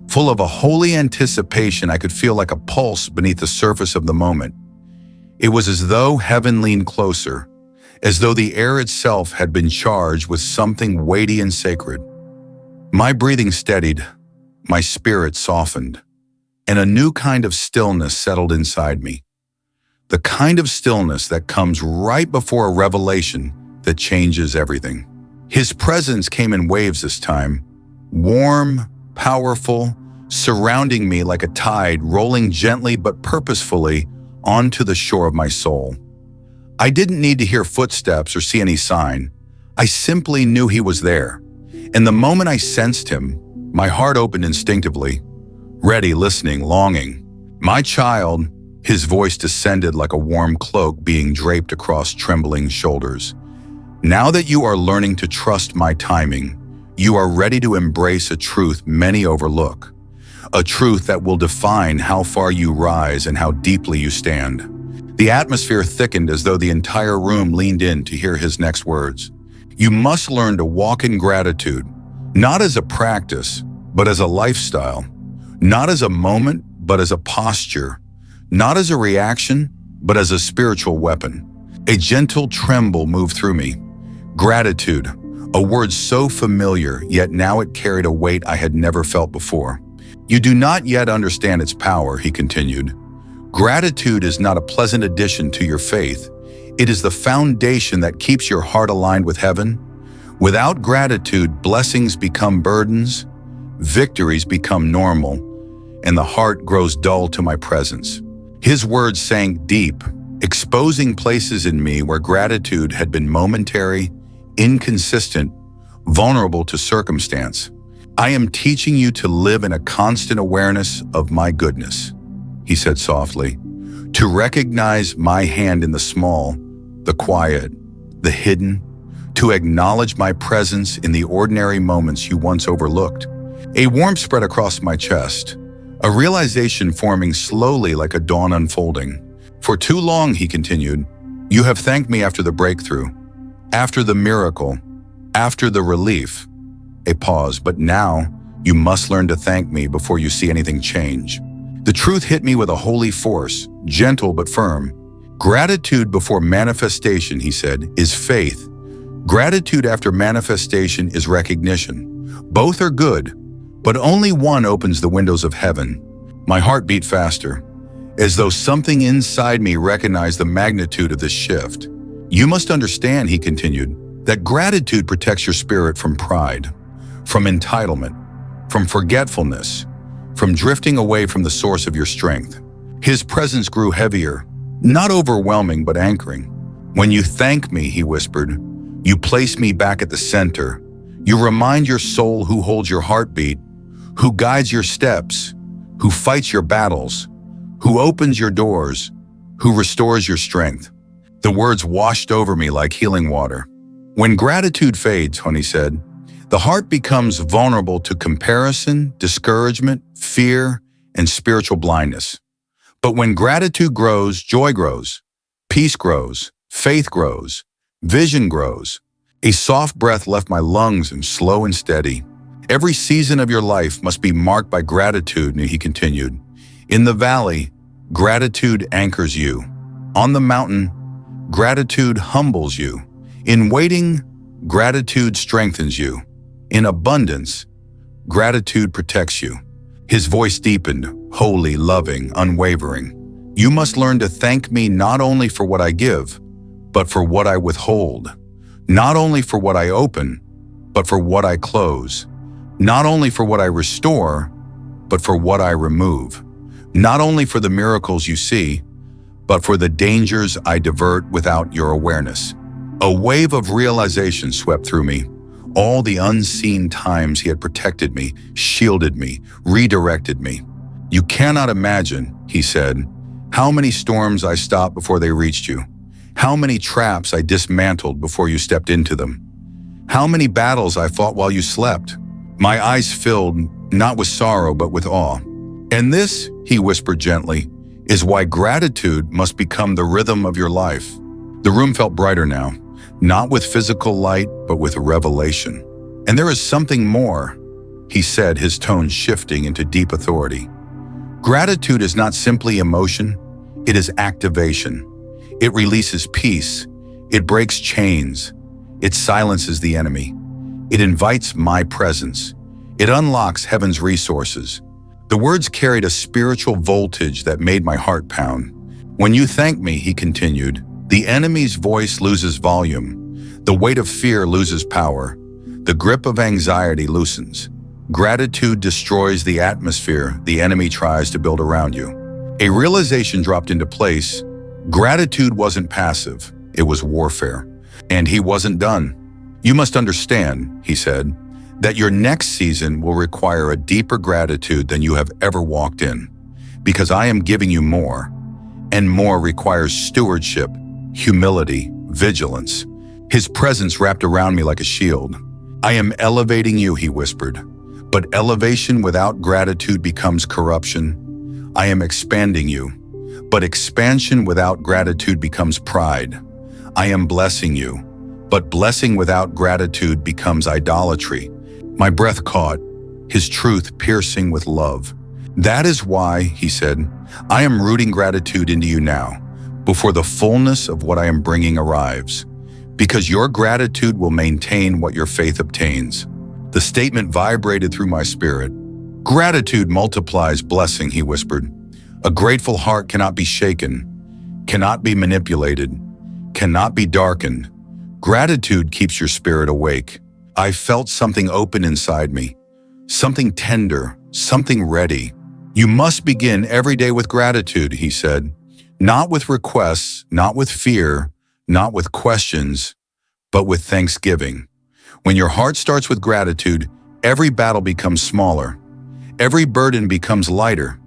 full of a holy anticipation I could feel like a pulse beneath the surface of the moment. It was as though heaven leaned closer, as though the air itself had been charged with something weighty and sacred. My breathing steadied, my spirit softened, and a new kind of stillness settled inside me. The kind of stillness that comes right before a revelation that changes everything. His presence came in waves this time, warm, powerful, surrounding me like a tide rolling gently but purposefully onto the shore of my soul. I didn't need to hear footsteps or see any sign. I simply knew he was there. And the moment I sensed him, my heart opened instinctively, ready, listening, longing. My child, his voice descended like a warm cloak being draped across trembling shoulders. Now that you are learning to trust my timing, you are ready to embrace a truth many overlook, a truth that will define how far you rise and how deeply you stand. The atmosphere thickened as though the entire room leaned in to hear his next words. You must learn to walk in gratitude, not as a practice, but as a lifestyle, not as a moment, but as a posture, not as a reaction, but as a spiritual weapon. A gentle tremble moved through me. Gratitude, a word so familiar, yet now it carried a weight I had never felt before. You do not yet understand its power, he continued. Gratitude is not a pleasant addition to your faith. It is the foundation that keeps your heart aligned with heaven. Without gratitude, blessings become burdens, victories become normal, and the heart grows dull to my presence. His words sank deep, exposing places in me where gratitude had been momentary, inconsistent, vulnerable to circumstance. I am teaching you to live in a constant awareness of my goodness, he said softly, to recognize my hand in the small, the quiet, the hidden, to acknowledge my presence in the ordinary moments you once overlooked. A warmth spread across my chest, a realization forming slowly like a dawn unfolding. For too long, he continued, You have thanked me after the breakthrough, after the miracle, after the relief. A pause, but now you must learn to thank me before you see anything change. The truth hit me with a holy force, gentle but firm. Gratitude before manifestation, he said, is faith. Gratitude after manifestation is recognition. Both are good, but only one opens the windows of heaven. My heart beat faster, as though something inside me recognized the magnitude of this shift. You must understand, he continued, that gratitude protects your spirit from pride, from entitlement, from forgetfulness, from drifting away from the source of your strength. His presence grew heavier, not overwhelming but anchoring. When you thank me, he whispered, you place me back at the center. You remind your soul who holds your heartbeat, who guides your steps, who fights your battles, who opens your doors, who restores your strength. The words washed over me like healing water. When gratitude fades, Honey said, the heart becomes vulnerable to comparison, discouragement, fear, and spiritual blindness. But when gratitude grows, joy grows, peace grows, faith grows, vision grows. A soft breath left my lungs and slow and steady. Every season of your life must be marked by gratitude, he continued. In the valley, gratitude anchors you. On the mountain, gratitude humbles you. In waiting, gratitude strengthens you. In abundance, gratitude protects you. His voice deepened, holy, loving, unwavering. You must learn to thank me not only for what I give, but for what I withhold. Not only for what I open, but for what I close. Not only for what I restore, but for what I remove. Not only for the miracles you see, but for the dangers I divert without your awareness. A wave of realization swept through me. All the unseen times he had protected me, shielded me, redirected me. You cannot imagine, he said, how many storms I stopped before they reached you. How many traps I dismantled before you stepped into them. How many battles I fought while you slept. My eyes filled, not with sorrow, but with awe. And this, he whispered gently, is why gratitude must become the rhythm of your life. The room felt brighter now, not with physical light, but with revelation. And there is something more, he said, his tone shifting into deep authority. Gratitude is not simply emotion, it is activation. It releases peace, it breaks chains, it silences the enemy. It invites my presence. It unlocks heaven's resources. The words carried a spiritual voltage that made my heart pound. When you thank me, he continued, the enemy's voice loses volume. The weight of fear loses power. The grip of anxiety loosens. Gratitude destroys the atmosphere the enemy tries to build around you. A realization dropped into place. Gratitude wasn't passive, it was warfare. And he wasn't done. You must understand, he said, that your next season will require a deeper gratitude than you have ever walked in, because I am giving you more, and more requires stewardship, humility, vigilance. His presence wrapped around me like a shield. I am elevating you, he whispered, but elevation without gratitude becomes corruption. I am expanding you, but expansion without gratitude becomes pride. I am blessing you, but blessing without gratitude becomes idolatry. My breath caught, his truth piercing with love. That is why, he said, I am rooting gratitude into you now, before the fullness of what I am bringing arrives, because your gratitude will maintain what your faith obtains. The statement vibrated through my spirit. Gratitude multiplies blessing, he whispered. A grateful heart cannot be shaken, cannot be manipulated, cannot be darkened. Gratitude keeps your spirit awake. I felt something open inside me, something tender, something ready. You must begin every day with gratitude, he said. Not with requests, not with fear, not with questions, but with thanksgiving. When your heart starts with gratitude, every battle becomes smaller. Every burden becomes lighter.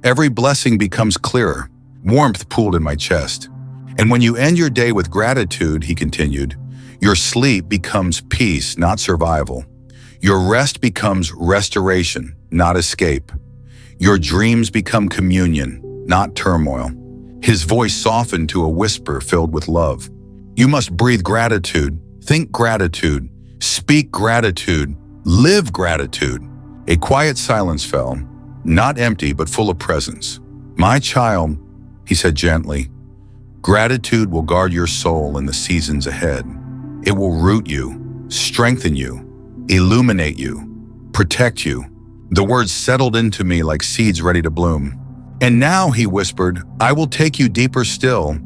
Every blessing becomes clearer. Warmth pooled in my chest. And when you end your day with gratitude, he continued, your sleep becomes peace, not survival. Your rest becomes restoration, not escape. Your dreams become communion, not turmoil. His voice softened to a whisper filled with love. You must breathe gratitude, think gratitude, speak gratitude, live gratitude. A quiet silence fell, not empty but full of presence. My child, he said gently, gratitude will guard your soul in the seasons ahead. It will root you, strengthen you, illuminate you, protect you. The words settled into me like seeds ready to bloom. And now, he whispered, I will take you deeper still,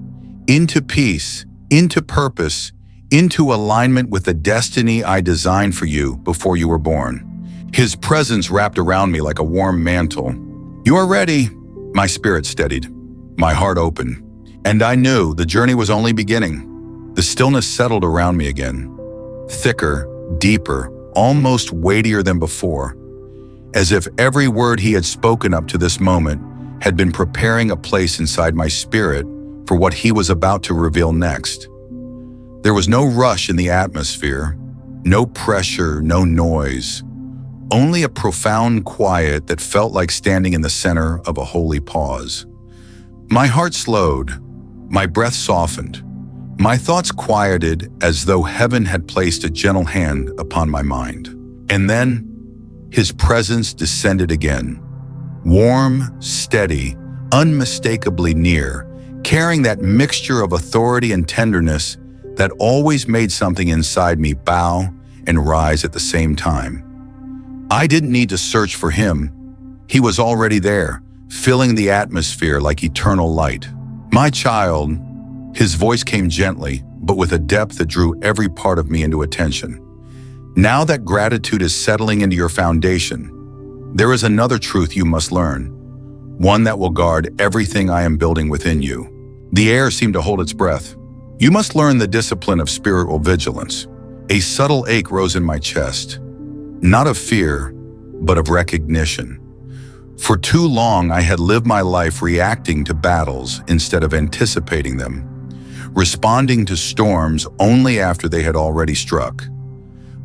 into peace, into purpose, into alignment with the destiny I designed for you before you were born. His presence wrapped around me like a warm mantle. You are ready. My spirit steadied, my heart opened, and I knew the journey was only beginning. The stillness settled around me again, thicker, deeper, almost weightier than before, as if every word he had spoken up to this moment had been preparing a place inside my spirit for what he was about to reveal next. There was no rush in the atmosphere, no pressure, no noise, only a profound quiet that felt like standing in the center of a holy pause. My heart slowed, my breath softened, my thoughts quieted as though heaven had placed a gentle hand upon my mind. And then, his presence descended again, warm, steady, unmistakably near, carrying that mixture of authority and tenderness that always made something inside me bow and rise at the same time. I didn't need to search for him. He was already there, filling the atmosphere like eternal light. My child, his voice came gently, but with a depth that drew every part of me into attention. Now that gratitude is settling into your foundation, there is another truth you must learn, one that will guard everything I am building within you. The air seemed to hold its breath. You must learn the discipline of spiritual vigilance. A subtle ache rose in my chest, not of fear, but of recognition. For too long, I had lived my life reacting to battles instead of anticipating them, responding to storms only after they had already struck.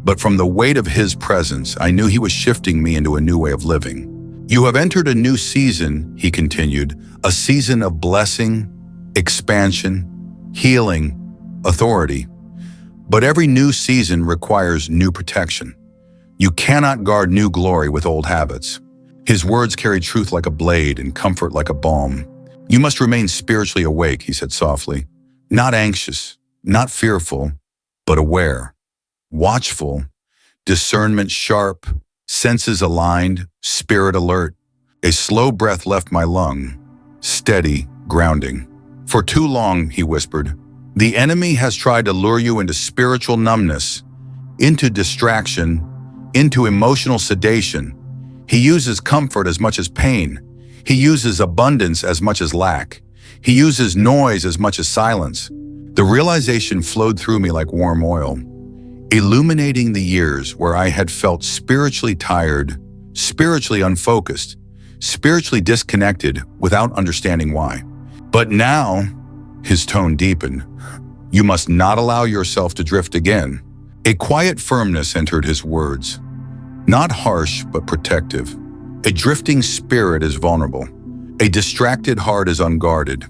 But from the weight of his presence, I knew he was shifting me into a new way of living. You have entered a new season, he continued, a season of blessing, expansion, healing, authority. But every new season requires new protection. You cannot guard new glory with old habits. His words carried truth like a blade and comfort like a balm. You must remain spiritually awake, he said softly. Not anxious, not fearful, but aware, watchful, discernment sharp, senses aligned, spirit alert. A slow breath left my lung, steady, grounding. For too long, he whispered, the enemy has tried to lure you into spiritual numbness, into distraction, into emotional sedation. He uses comfort as much as pain. He uses abundance as much as lack. He uses noise as much as silence. The realization flowed through me like warm oil, illuminating the years where I had felt spiritually tired, spiritually unfocused, spiritually disconnected without understanding why. But now, his tone deepened, you must not allow yourself to drift again. A quiet firmness entered his words, not harsh but protective. A drifting spirit is vulnerable. A distracted heart is unguarded.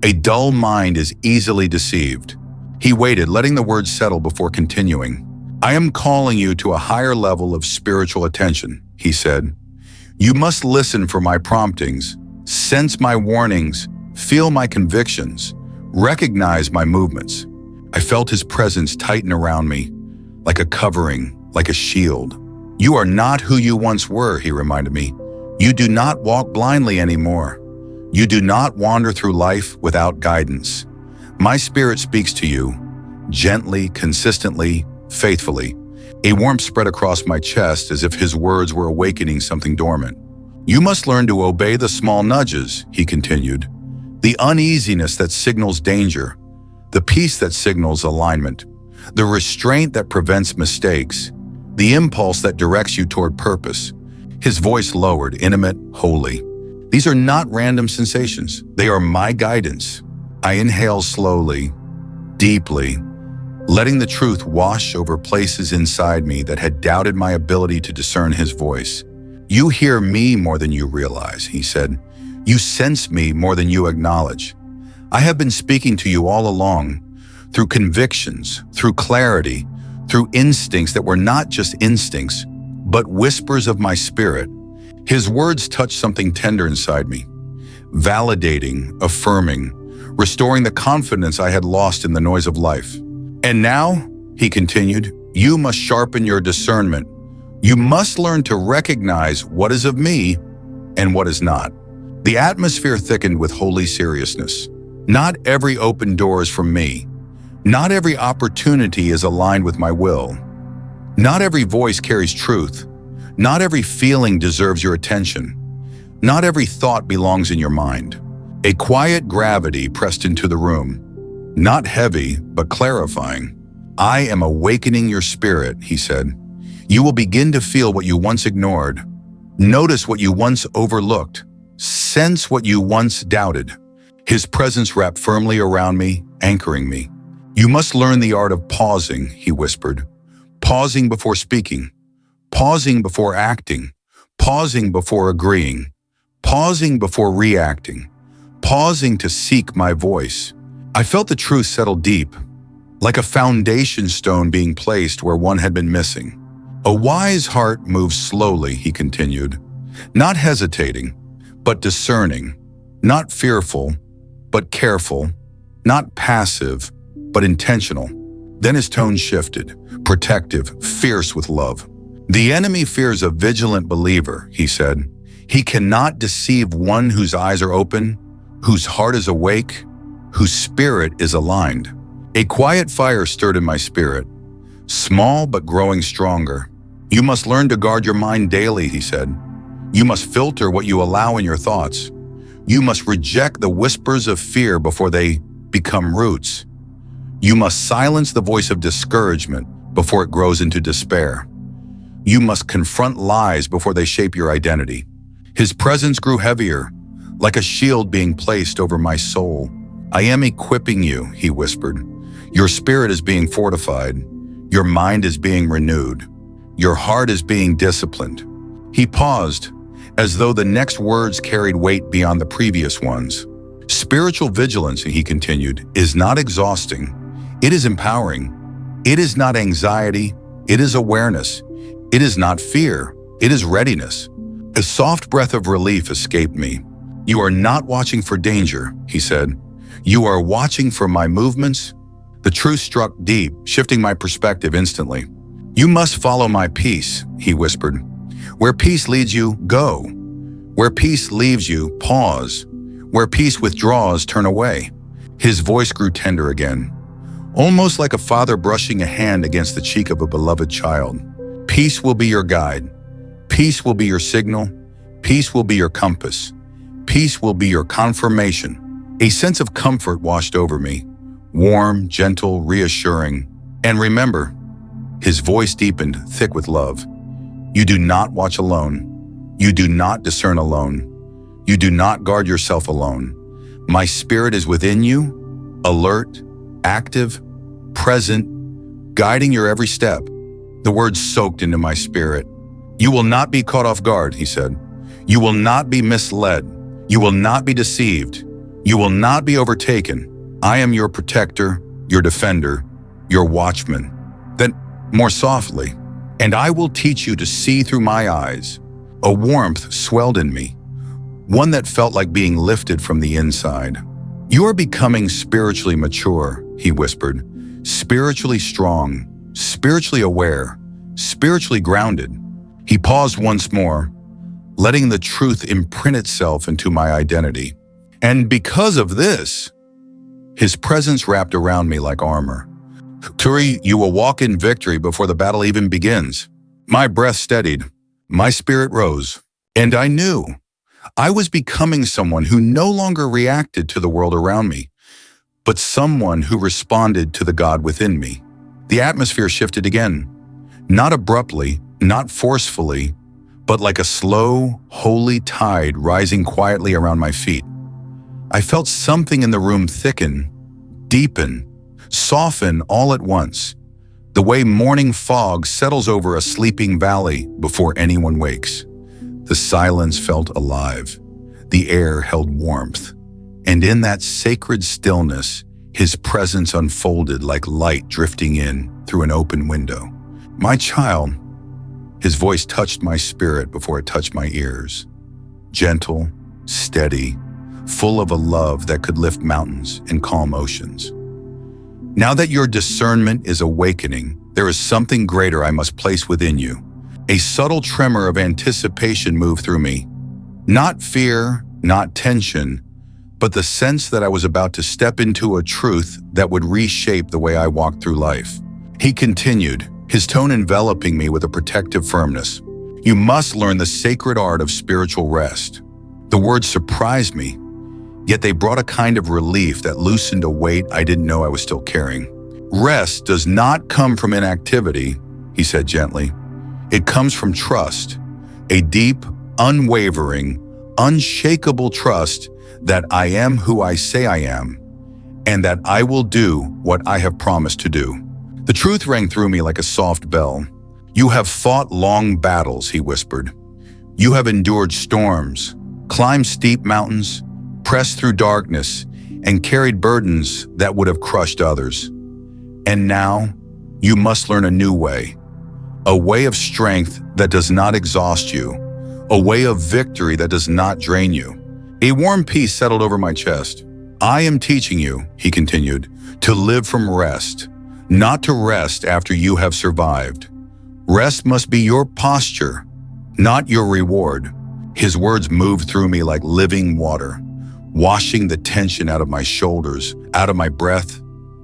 A dull mind is easily deceived. He waited, letting the words settle before continuing. I am calling you to a higher level of spiritual attention, he said. You must listen for my promptings, sense my warnings, feel my convictions, recognize my movements. I felt his presence tighten around me, like a covering, like a shield. You are not who you once were, he reminded me. You do not walk blindly anymore. You do not wander through life without guidance. My spirit speaks to you, gently, consistently, faithfully. A warmth spread across my chest as if his words were awakening something dormant. You must learn to obey the small nudges, he continued. The uneasiness that signals danger, the peace that signals alignment, the restraint that prevents mistakes, the impulse that directs you toward purpose. His voice lowered, intimate, holy. These are not random sensations. They are my guidance. I inhale slowly, deeply, letting the truth wash over places inside me that had doubted my ability to discern his voice. You hear me more than you realize, he said. You sense me more than you acknowledge. I have been speaking to you all along, through convictions, through clarity, through instincts that were not just instincts, but whispers of my spirit. His words touched something tender inside me, validating, affirming, restoring the confidence I had lost in the noise of life. And now, he continued, you must sharpen your discernment. You must learn to recognize what is of me and what is not. The atmosphere thickened with holy seriousness. Not every open door is from me. Not every opportunity is aligned with my will. Not every voice carries truth. Not every feeling deserves your attention. Not every thought belongs in your mind. A quiet gravity pressed into the room. Not heavy, but clarifying. I am awakening your spirit, he said. You will begin to feel what you once ignored. Notice what you once overlooked. Sense what you once doubted. His presence wrapped firmly around me, anchoring me. You must learn the art of pausing, he whispered. Pausing before speaking. Pausing before acting. Pausing before agreeing. Pausing before reacting. Pausing to seek my voice. I felt the truth settle deep, like a foundation stone being placed where one had been missing. A wise heart moves slowly, he continued, not hesitating, but discerning, not fearful, but careful, not passive, but intentional. Then his tone shifted, protective, fierce with love. The enemy fears a vigilant believer, he said. He cannot deceive one whose eyes are open, whose heart is awake, whose spirit is aligned. A quiet fire stirred in my spirit, small but growing stronger. You must learn to guard your mind daily, he said. You must filter what you allow in your thoughts. You must reject the whispers of fear before they become roots. You must silence the voice of discouragement before it grows into despair. You must confront lies before they shape your identity. His presence grew heavier, like a shield being placed over my soul. I am equipping you, he whispered. Your spirit is being fortified. Your mind is being renewed. Your heart is being disciplined. He paused, as though the next words carried weight beyond the previous ones. Spiritual vigilance, he continued, is not exhausting. It is empowering. It is not anxiety. It is awareness. It is not fear. It is readiness. A soft breath of relief escaped me. You are not watching for danger, he said. You are watching for my movements. The truth struck deep, shifting my perspective instantly. You must follow my peace, he whispered. Where peace leads you, go. Where peace leaves you, pause. Where peace withdraws, turn away. His voice grew tender again, almost like a father brushing a hand against the cheek of a beloved child. Peace will be your guide. Peace will be your signal. Peace will be your compass. Peace will be your confirmation. A sense of comfort washed over me, warm, gentle, reassuring. And remember, his voice deepened, thick with love. You do not watch alone. You do not discern alone. You do not guard yourself alone. My spirit is within you, alert, active, present, guiding your every step. The words soaked into my spirit. You will not be caught off guard, he said. You will not be misled. You will not be deceived. You will not be overtaken. I am your protector, your defender, your watchman. Then, more softly, and I will teach you to see through my eyes. A warmth swelled in me, one that felt like being lifted from the inside. You are becoming spiritually mature, he whispered, spiritually strong, spiritually aware, spiritually grounded. He paused once more, letting the truth imprint itself into my identity. And because of this, his presence wrapped around me like armor. Turi, you will walk in victory before the battle even begins. My breath steadied, my spirit rose, and I knew I was becoming someone who no longer reacted to the world around me, but someone who responded to the God within me. The atmosphere shifted again, not abruptly, not forcefully, but like a slow, holy tide rising quietly around my feet. I felt something in the room thicken, deepen, soften all at once, the way morning fog settles over a sleeping valley before anyone wakes. The silence felt alive. The air held warmth, And in that sacred stillness, his presence unfolded like light drifting in through an open window. My child, his voice touched my spirit before it touched my ears. Gentle, steady, full of a love that could lift mountains and calm oceans. Now that your discernment is awakening, there is something greater I must place within you. A subtle tremor of anticipation moved through me. Not fear, not tension, but the sense that I was about to step into a truth that would reshape the way I walked through life. He continued, his tone enveloping me with a protective firmness. You must learn the sacred art of spiritual rest. The words surprised me, yet they brought a kind of relief that loosened a weight I didn't know I was still carrying. Rest does not come from inactivity, he said gently. It comes from trust, a deep, unwavering, unshakable trust that I am who I say I am, and that I will do what I have promised to do. The truth rang through me like a soft bell. You have fought long battles, he whispered. You have endured storms, climbed steep mountains, pressed through darkness, and carried burdens that would have crushed others. And now, you must learn a new way. A way of strength that does not exhaust you. A way of victory that does not drain you. A warm peace settled over my chest. I am teaching you, he continued, to live from rest, not to rest after you have survived. Rest must be your posture, not your reward. His words moved through me like living water, washing the tension out of my shoulders, out of my breath,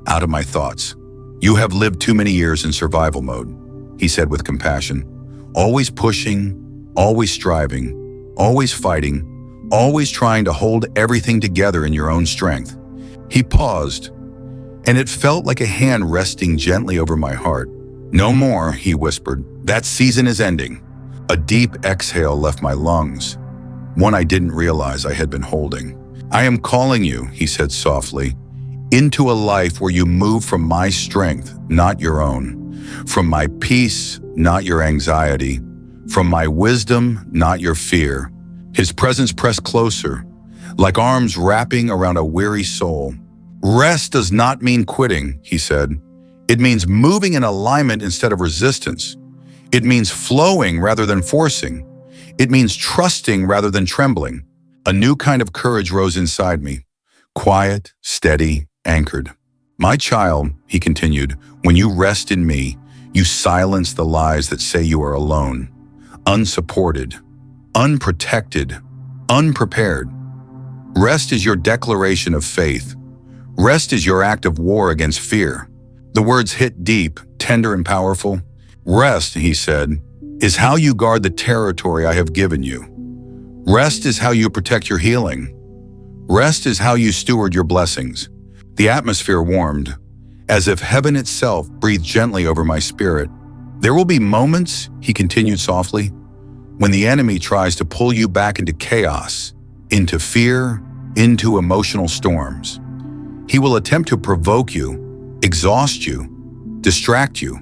out of my thoughts. You have lived too many years in survival mode, he said with compassion. Always pushing, always striving, always fighting, always trying to hold everything together in your own strength. He paused, and it felt like a hand resting gently over my heart. No more, he whispered. That season is ending. A deep exhale left my lungs, one I didn't realize I had been holding. I am calling you, he said softly, into a life where you move from my strength, not your own, from my peace, not your anxiety, from my wisdom, not your fear. His presence pressed closer, like arms wrapping around a weary soul. Rest does not mean quitting, he said. It means moving in alignment instead of resistance. It means flowing rather than forcing. It means trusting rather than trembling. A new kind of courage rose inside me, quiet, steady, anchored. My child, he continued, when you rest in me, you silence the lies that say you are alone, unsupported, unprotected, unprepared. Rest is your declaration of faith. Rest is your act of war against fear. The words hit deep, tender and powerful. Rest, he said, is how you guard the territory I have given you. Rest is how you protect your healing. Rest is how you steward your blessings. The atmosphere warmed, as if heaven itself breathed gently over my spirit. There will be moments, he continued softly, when the enemy tries to pull you back into chaos, into fear, into emotional storms. He will attempt to provoke you, exhaust you, distract you.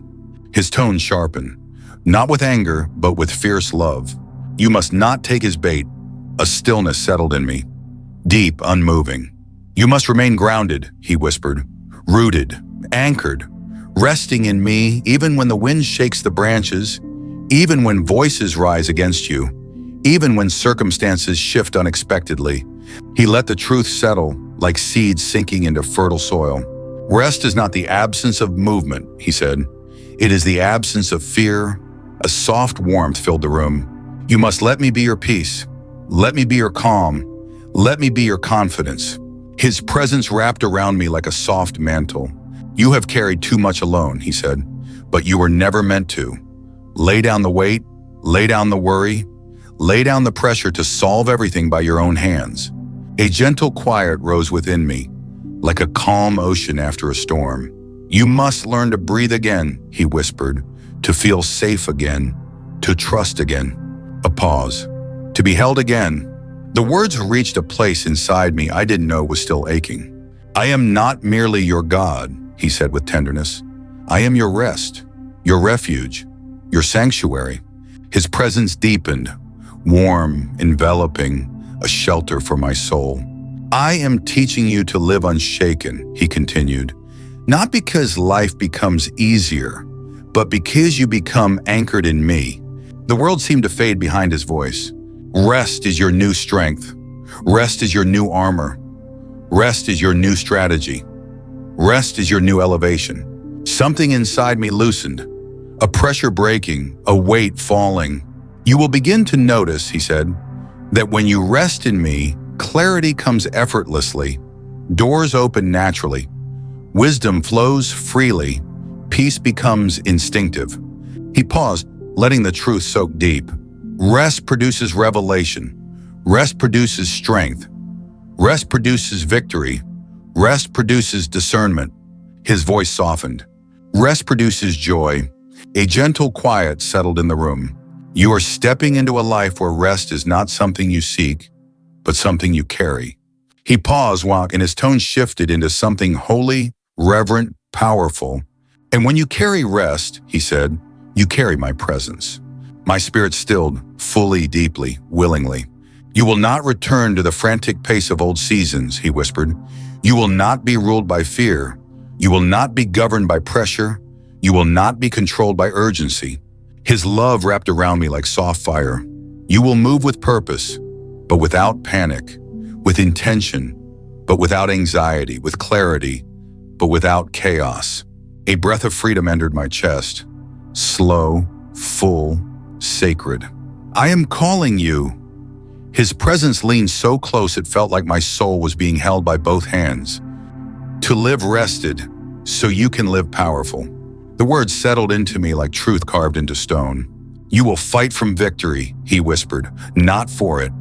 His tone sharpened, not with anger, but with fierce love. You must not take his bait. A stillness settled in me, deep, unmoving. You must remain grounded, he whispered, rooted, anchored, resting in me even when the wind shakes the branches, even when voices rise against you, even when circumstances shift unexpectedly. He let the truth settle like seeds sinking into fertile soil. Rest is not the absence of movement, he said. It is the absence of fear. A soft warmth filled the room. You must let me be your peace. Let me be your calm. Let me be your confidence. His presence wrapped around me like a soft mantle. You have carried too much alone, he said, but you were never meant to. Lay down the weight, lay down the worry, lay down the pressure to solve everything by your own hands. A gentle quiet rose within me, like a calm ocean after a storm. You must learn to breathe again, he whispered, to feel safe again, to trust again. A pause. To be held again. The words reached a place inside me I didn't know was still aching. I am not merely your God, he said with tenderness. I am your rest, your refuge, your sanctuary. His presence deepened, warm, enveloping, a shelter for my soul. I am teaching you to live unshaken, he continued, not because life becomes easier, but because you become anchored in me. The world seemed to fade behind his voice. Rest is your new strength. Rest is your new armor. Rest is your new strategy. Rest is your new elevation. Something inside me loosened, a pressure breaking, a weight falling. You will begin to notice, he said, that when you rest in me, clarity comes effortlessly, doors open naturally, wisdom flows freely, peace becomes instinctive. He paused, letting the truth soak deep. Rest produces revelation. Rest produces strength. Rest produces victory. Rest produces discernment. His voice softened. Rest produces joy. A gentle quiet settled in the room. You are stepping into a life where rest is not something you seek, but something you carry. He paused and his tone shifted into something holy, reverent, powerful. And when you carry rest, he said, you carry my presence. My spirit stilled, fully, deeply, willingly. You will not return to the frantic pace of old seasons, he whispered. You will not be ruled by fear. You will not be governed by pressure. You will not be controlled by urgency. His love wrapped around me like soft fire. You will move with purpose, but without panic, with intention, but without anxiety, with clarity, but without chaos. A breath of freedom entered my chest, slow, full, sacred. I am calling you. His presence leaned so close it felt like my soul was being held by both hands. To live rested, so you can live powerful. The words settled into me like truth carved into stone. You will fight from victory, he whispered, not for it.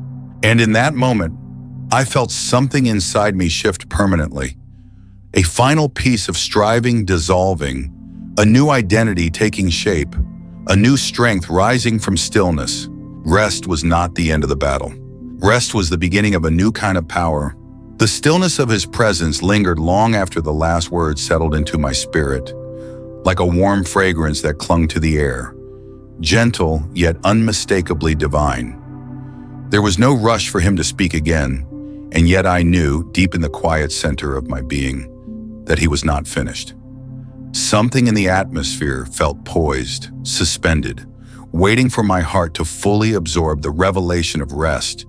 And in that moment, I felt something inside me shift permanently. A final piece of striving dissolving, a new identity taking shape, a new strength rising from stillness. Rest was not the end of the battle. Rest was the beginning of a new kind of power. The stillness of his presence lingered long after the last words settled into my spirit, like a warm fragrance that clung to the air, gentle yet unmistakably divine. There was no rush for him to speak again, and yet I knew, deep in the quiet center of my being, that he was not finished. Something in the atmosphere felt poised, suspended, waiting for my heart to fully absorb the revelation of rest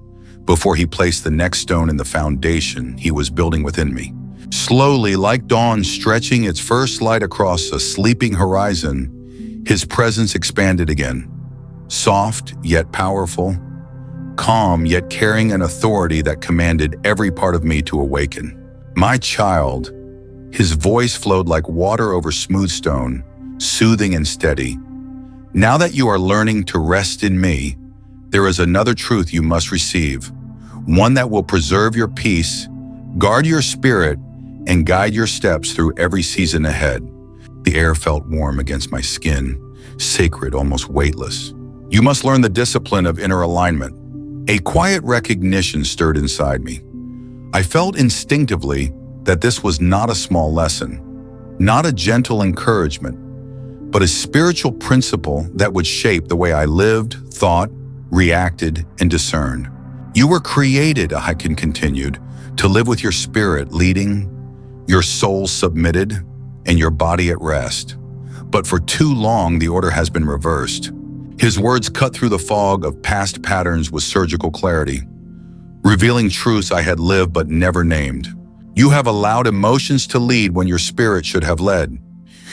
before he placed the next stone in the foundation he was building within me. Slowly, like dawn stretching its first light across a sleeping horizon, his presence expanded again. Soft yet powerful, calm yet carrying an authority that commanded every part of me to awaken. My child, his voice flowed like water over smooth stone, soothing and steady. Now that you are learning to rest in me, there is another truth you must receive, one that will preserve your peace, guard your spirit, and guide your steps through every season ahead. The air felt warm against my skin, sacred, almost weightless. You must learn the discipline of inner alignment. A quiet recognition stirred inside me. I felt instinctively that this was not a small lesson, not a gentle encouragement, but a spiritual principle that would shape the way I lived, thought, reacted, and discerned. You were created, Hakin continued, to live with your spirit leading, your soul submitted, and your body at rest. But for too long, the order has been reversed. His words cut through the fog of past patterns with surgical clarity, revealing truths I had lived but never named. You have allowed emotions to lead when your spirit should have led.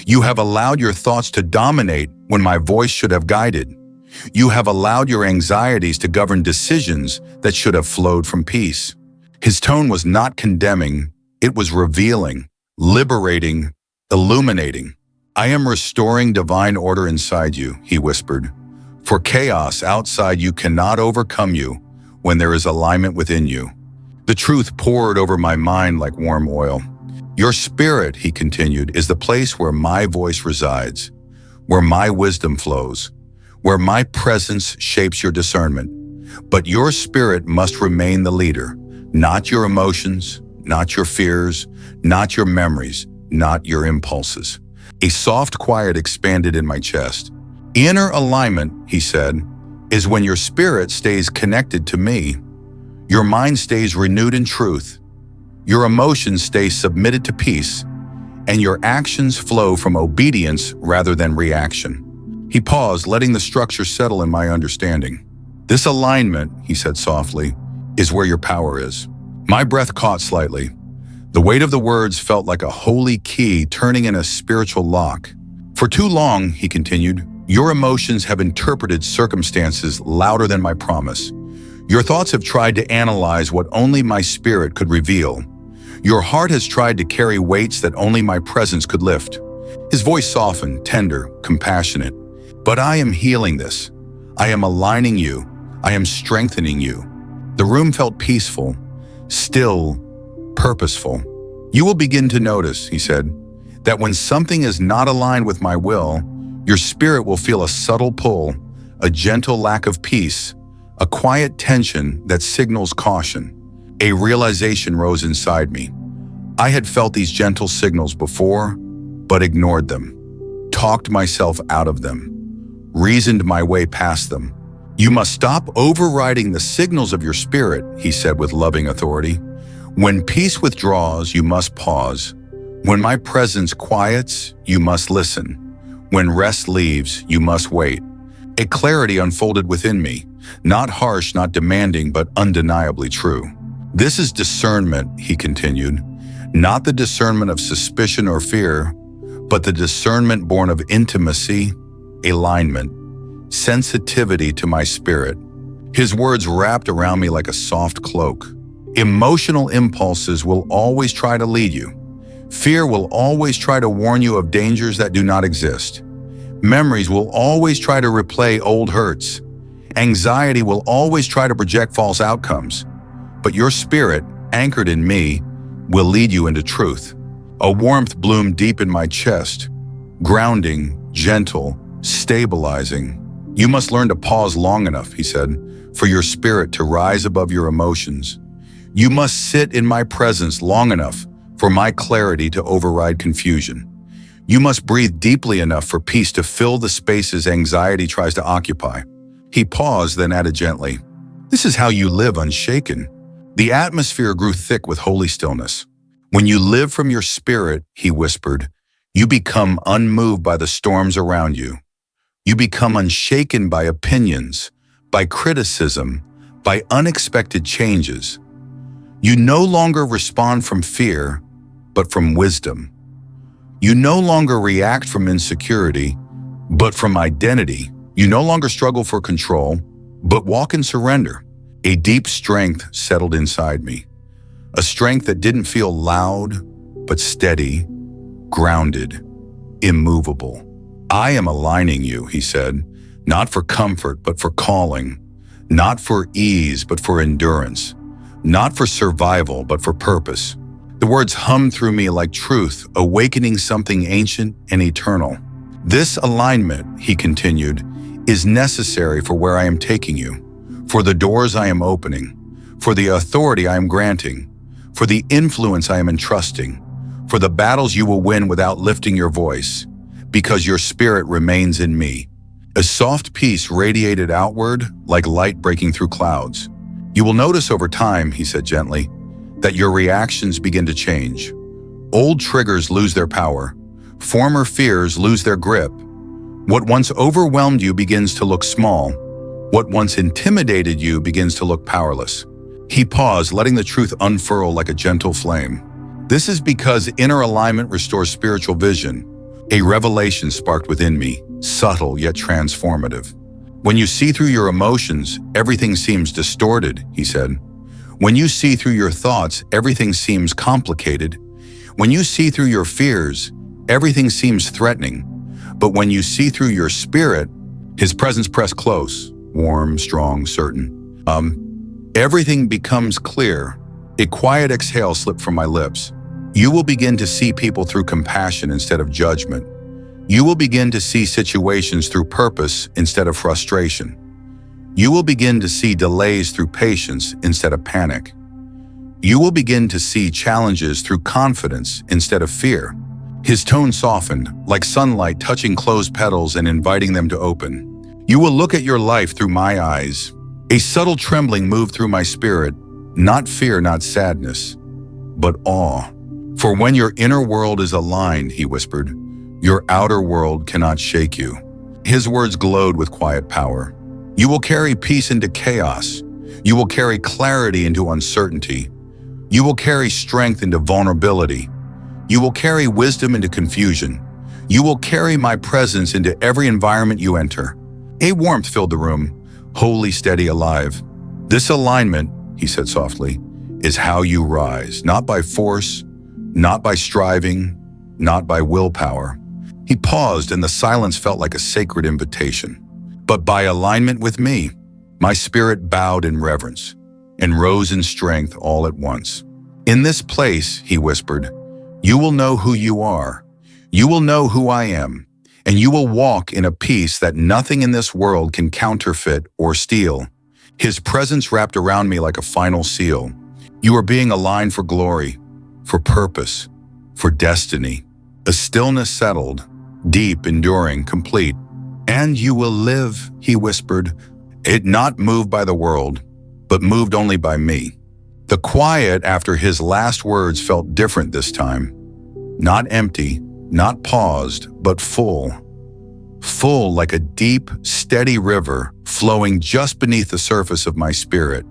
You have allowed your thoughts to dominate when my voice should have guided. You have allowed your anxieties to govern decisions that should have flowed from peace. His tone was not condemning, it was revealing, liberating, illuminating. I am restoring divine order inside you, he whispered. For chaos outside you cannot overcome you when there is alignment within you. The truth poured over my mind like warm oil. Your spirit, he continued, is the place where my voice resides, where my wisdom flows, where my presence shapes your discernment. But your spirit must remain the leader, not your emotions, not your fears, not your memories, not your impulses. A soft quiet expanded in my chest. Inner alignment, he said, is when your spirit stays connected to me. Your mind stays renewed in truth, Your emotions stay submitted to peace, and your actions flow from obedience rather than reaction. He paused, letting the structure settle in my understanding. This alignment, he said softly, is where your power is. My breath caught slightly. The weight of the words felt like a holy key turning in a spiritual lock. For too long, he continued, your emotions have interpreted circumstances louder than my promise. Your thoughts have tried to analyze what only my spirit could reveal. Your heart has tried to carry weights that only my presence could lift. His voice softened, tender, compassionate. But I am healing this. I am aligning you. I am strengthening you. The room felt peaceful, still, purposeful. You will begin to notice, he said, that when something is not aligned with my will, your spirit will feel a subtle pull, a gentle lack of peace, a quiet tension that signals caution. A realization rose inside me. I had felt these gentle signals before, but ignored them, talked myself out of them, reasoned my way past them. You must stop overriding the signals of your spirit, he said with loving authority. When peace withdraws, you must pause. When my presence quiets, you must listen. When rest leaves, you must wait. A clarity unfolded within me, not harsh, not demanding, but undeniably true. This is discernment, he continued, not the discernment of suspicion or fear, but the discernment born of intimacy, alignment, sensitivity to my spirit. His words wrapped around me like a soft cloak. Emotional impulses will always try to lead you. Fear will always try to warn you of dangers that do not exist. Memories will always try to replay old hurts. Anxiety will always try to project false outcomes. But your spirit, anchored in me, will lead you into truth. A warmth bloomed deep in my chest, grounding, gentle, stabilizing. You must learn to pause long enough, he said, for your spirit to rise above your emotions. You must sit in my presence long enough for my clarity to override confusion. You must breathe deeply enough for peace to fill the spaces anxiety tries to occupy. He paused, then added gently, this is how you live unshaken. The atmosphere grew thick with holy stillness. When you live from your spirit, he whispered, you become unmoved by the storms around you. You become unshaken by opinions, by criticism, by unexpected changes. You no longer respond from fear, but from wisdom. You no longer react from insecurity, but from identity. You no longer struggle for control, but walk in surrender. A deep strength settled inside me, a strength that didn't feel loud, but steady, grounded, immovable. I am aligning you, he said, not for comfort, but for calling, not for ease, but for endurance, not for survival, but for purpose. The words hummed through me like truth, awakening something ancient and eternal. This alignment, he continued, is necessary for where I am taking you, for the doors I am opening, for the authority I am granting, for the influence I am entrusting, for the battles you will win without lifting your voice, because your spirit remains in me. A soft peace radiated outward like light breaking through clouds. You will notice over time, he said gently, that your reactions begin to change. Old triggers lose their power. Former fears lose their grip. What once overwhelmed you begins to look small. What once intimidated you begins to look powerless. He paused, letting the truth unfurl like a gentle flame. This is because inner alignment restores spiritual vision. A revelation sparked within me, subtle yet transformative. When you see through your emotions, everything seems distorted, he said. When you see through your thoughts, everything seems complicated. When you see through your fears, everything seems threatening. But when you see through your spirit, his presence pressed close, warm, strong, certain. Everything becomes clear. A quiet exhale slipped from my lips. You will begin to see people through compassion instead of judgment. You will begin to see situations through purpose instead of frustration. You will begin to see delays through patience instead of panic. You will begin to see challenges through confidence instead of fear. His tone softened, like sunlight touching closed petals and inviting them to open. You will look at your life through my eyes. A subtle trembling moved through my spirit, not fear, not sadness, but awe. For when your inner world is aligned, he whispered, your outer world cannot shake you. His words glowed with quiet power. You will carry peace into chaos. You will carry clarity into uncertainty. You will carry strength into vulnerability. You will carry wisdom into confusion. You will carry my presence into every environment you enter. A warmth filled the room, wholly steady, alive. This alignment, he said softly, is how you rise, not by force, not by striving, not by willpower. He paused, and the silence felt like a sacred invitation. But by alignment with me. My spirit bowed in reverence and rose in strength all at once. In this place, he whispered, you will know who you are. You will know who I am, and you will walk in a peace that nothing in this world can counterfeit or steal. His presence wrapped around me like a final seal. You are being aligned for glory, for purpose, for destiny. A stillness settled, deep, enduring, complete. And you will live, he whispered, it not moved by the world, but moved only by me. The quiet after his last words felt different this time. Not empty, not paused, but full. Full like a deep, steady river flowing just beneath the surface of my spirit.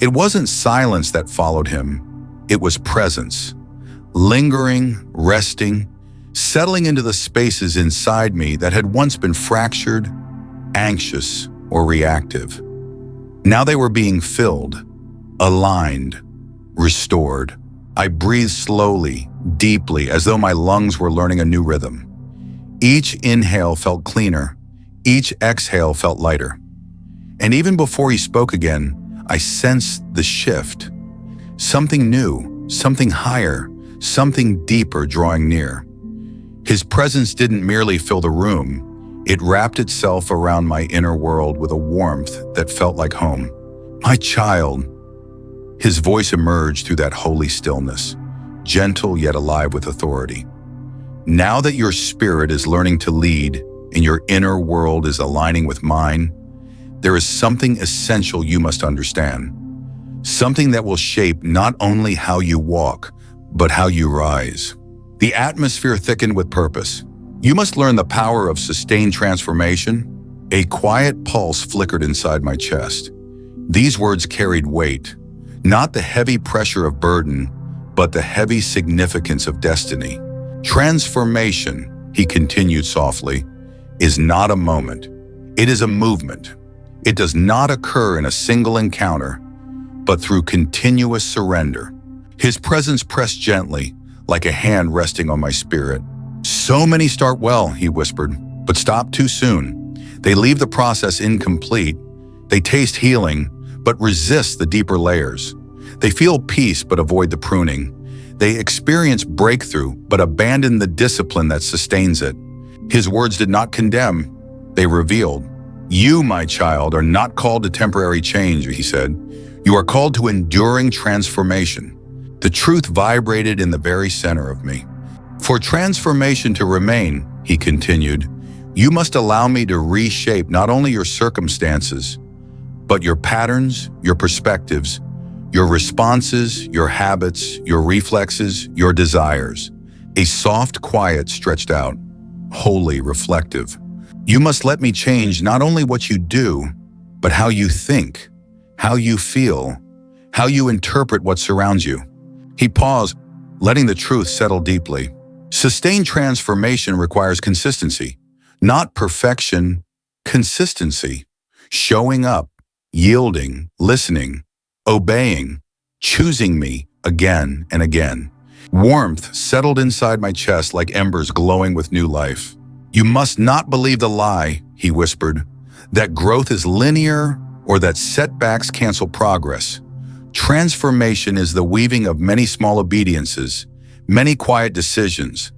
It wasn't silence that followed him. It was presence. Lingering, resting, settling into the spaces inside me that had once been fractured, anxious, or reactive. Now they were being filled, aligned, restored. I breathed slowly, deeply, as though my lungs were learning a new rhythm. Each inhale felt cleaner. Each exhale felt lighter. And even before he spoke again, I sensed the shift. Something new, something higher, something deeper drawing near. His presence didn't merely fill the room. It wrapped itself around my inner world with a warmth that felt like home. My child. His voice emerged through that holy stillness, gentle yet alive with authority. Now that your spirit is learning to lead and your inner world is aligning with mine, there is something essential you must understand. Something that will shape not only how you walk, but how you rise. The atmosphere thickened with purpose. You must learn the power of sustained transformation. A quiet pulse flickered inside my chest. These words carried weight, not the heavy pressure of burden, but the heavy significance of destiny. Transformation, he continued softly, is not a moment. It is a movement. It does not occur in a single encounter, but through continuous surrender. His presence pressed gently, like a hand resting on my spirit. So many start well, he whispered, but stop too soon. They leave the process incomplete. They taste healing, but resist the deeper layers. They feel peace, but avoid the pruning. They experience breakthrough, but abandon the discipline that sustains it. His words did not condemn, they revealed. You, my child, are not called to temporary change, he said. You are called to enduring transformation. The truth vibrated in the very center of me. For transformation to remain, he continued, you must allow me to reshape not only your circumstances, but your patterns, your perspectives, your responses, your habits, your reflexes, your desires. A soft quiet stretched out, wholly reflective. You must let me change not only what you do, but how you think, how you feel, how you interpret what surrounds you. He paused, letting the truth settle deeply. Sustained transformation requires consistency, not perfection, consistency. Showing up, yielding, listening, obeying, choosing me again and again. Warmth settled inside my chest like embers glowing with new life. You must not believe the lie, he whispered, that growth is linear or that setbacks cancel progress. Transformation is the weaving of many small obediences, many quiet decisions,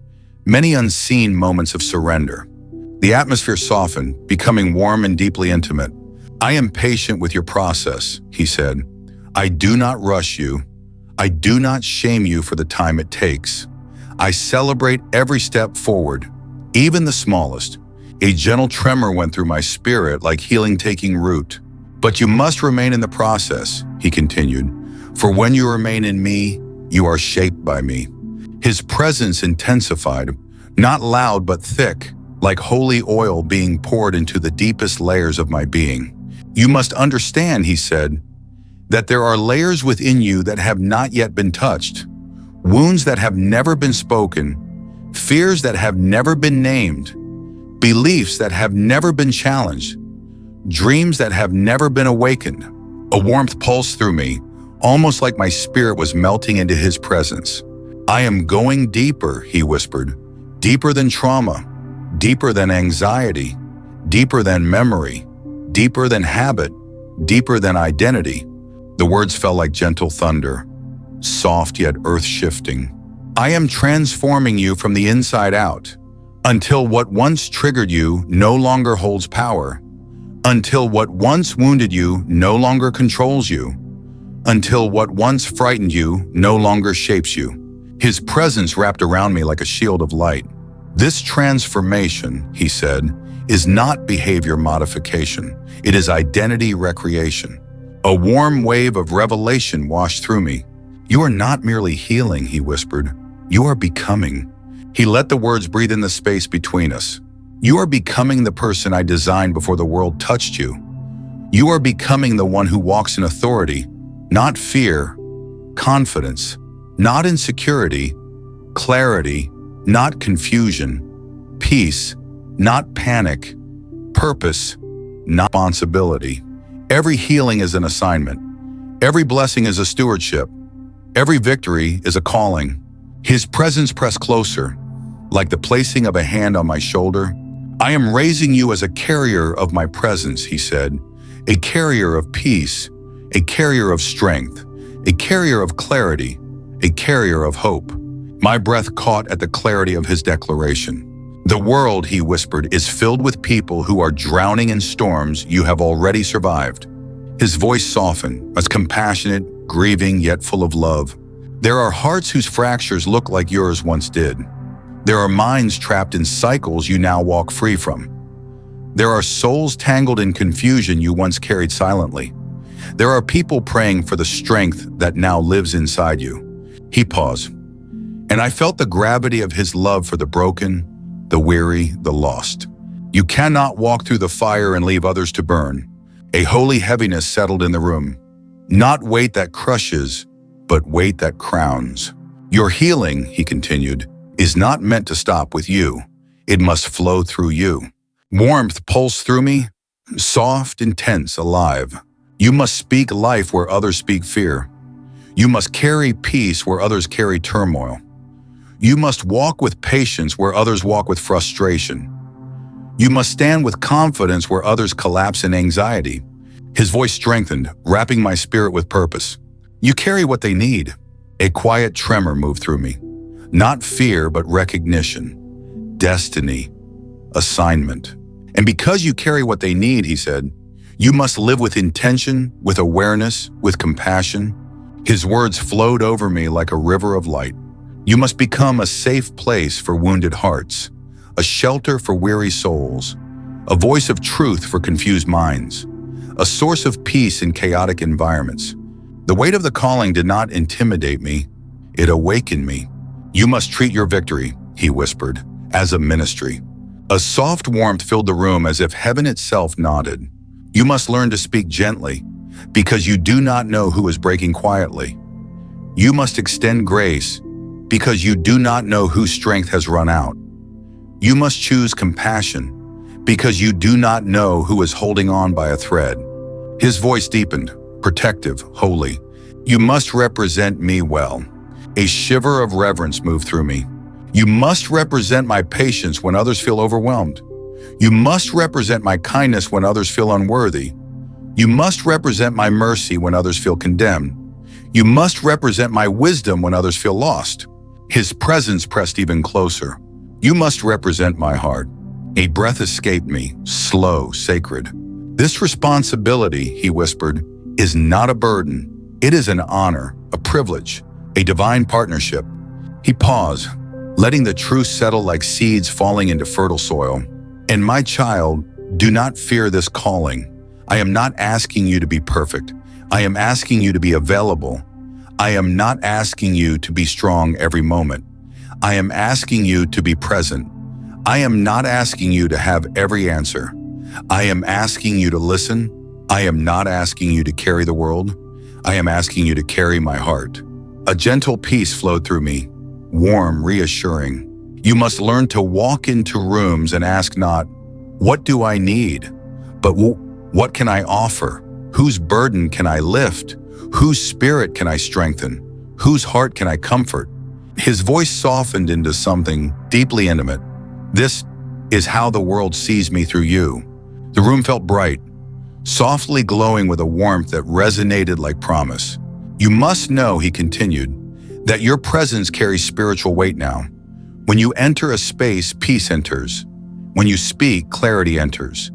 many unseen moments of surrender. The atmosphere softened, becoming warm and deeply intimate. I am patient with your process, he said. I do not rush you. I do not shame you for the time it takes. I celebrate every step forward, even the smallest. A gentle tremor went through my spirit like healing taking root. But you must remain in the process, he continued. For when you remain in me, You are shaped by me. His presence intensified, not loud but thick, like holy oil being poured into the deepest layers of my being. You must understand, he said, that there are layers within you that have not yet been touched, wounds that have never been spoken, fears that have never been named, beliefs that have never been challenged, dreams that have never been awakened. A warmth pulsed through me, almost like my spirit was melting into his presence. I am going deeper, he whispered, deeper than trauma, deeper than anxiety, deeper than memory, deeper than habit, deeper than identity. The words fell like gentle thunder, soft yet earth-shifting. I am transforming you from the inside out, until what once triggered you no longer holds power, until what once wounded you no longer controls you, until what once frightened you no longer shapes you. His presence wrapped around me like a shield of light. This transformation, he said, is not behavior modification. It is identity recreation. A warm wave of revelation washed through me. You are not merely healing, he whispered. You are becoming. He let the words breathe in the space between us. You are becoming the person I designed before the world touched you. You are becoming the one who walks in authority, not fear, confidence, not insecurity, clarity, not confusion, peace, not panic, purpose, not responsibility. Every healing is an assignment. Every blessing is a stewardship. Every victory is a calling. His presence pressed closer, like the placing of a hand on my shoulder. I am raising you as a carrier of my presence, he said, a carrier of peace, a carrier of strength, a carrier of clarity, a carrier of hope. My breath caught at the clarity of his declaration. The world, he whispered, is filled with people who are drowning in storms you have already survived. His voice softened, as compassionate, grieving, yet full of love. There are hearts whose fractures look like yours once did. There are minds trapped in cycles you now walk free from. There are souls tangled in confusion you once carried silently. There are people praying for the strength that now lives inside you. He paused, and I felt the gravity of his love for the broken, the weary, the lost. You cannot walk through the fire and leave others to burn. A holy heaviness settled in the room. Not weight that crushes, but weight that crowns. Your healing, he continued, is not meant to stop with you. It must flow through you. Warmth pulsed through me, soft, intense, alive. You must speak life where others speak fear. You must carry peace where others carry turmoil. You must walk with patience where others walk with frustration. You must stand with confidence where others collapse in anxiety. His voice strengthened, wrapping my spirit with purpose. You carry what they need. A quiet tremor moved through me. Not fear, but recognition, destiny, assignment. And because you carry what they need, he said, you must live with intention, with awareness, with compassion. His words flowed over me like a river of light. You must become a safe place for wounded hearts, a shelter for weary souls, a voice of truth for confused minds, a source of peace in chaotic environments. The weight of the calling did not intimidate me, it awakened me. You must treat your victory, he whispered, as a ministry. A soft warmth filled the room as if heaven itself nodded. You must learn to speak gently, because you do not know who is breaking quietly. You must extend grace, because you do not know whose strength has run out. You must choose compassion, because you do not know who is holding on by a thread. His voice deepened, protective, holy. You must represent me well. A shiver of reverence moved through me. You must represent my patience when others feel overwhelmed. You must represent my kindness when others feel unworthy. You must represent my mercy when others feel condemned. You must represent my wisdom when others feel lost. His presence pressed even closer. You must represent my heart. A breath escaped me, slow, sacred. This responsibility, he whispered, is not a burden. It is an honor, a privilege, a divine partnership. He paused, letting the truth settle like seeds falling into fertile soil. And my child, do not fear this calling. I am not asking you to be perfect. I am asking you to be available. I am not asking you to be strong every moment. I am asking you to be present. I am not asking you to have every answer. I am asking you to listen. I am not asking you to carry the world. I am asking you to carry my heart. A gentle peace flowed through me, warm, reassuring. You must learn to walk into rooms and ask not, "What do I need?" but "What can I offer? Whose burden can I lift? Whose spirit can I strengthen? Whose heart can I comfort?" His voice softened into something deeply intimate. "This is how the world sees me through you." The room felt bright, softly glowing with a warmth that resonated like promise. "You must know," he continued, "that your presence carries spiritual weight now. When you enter a space, peace enters. When you speak, clarity enters.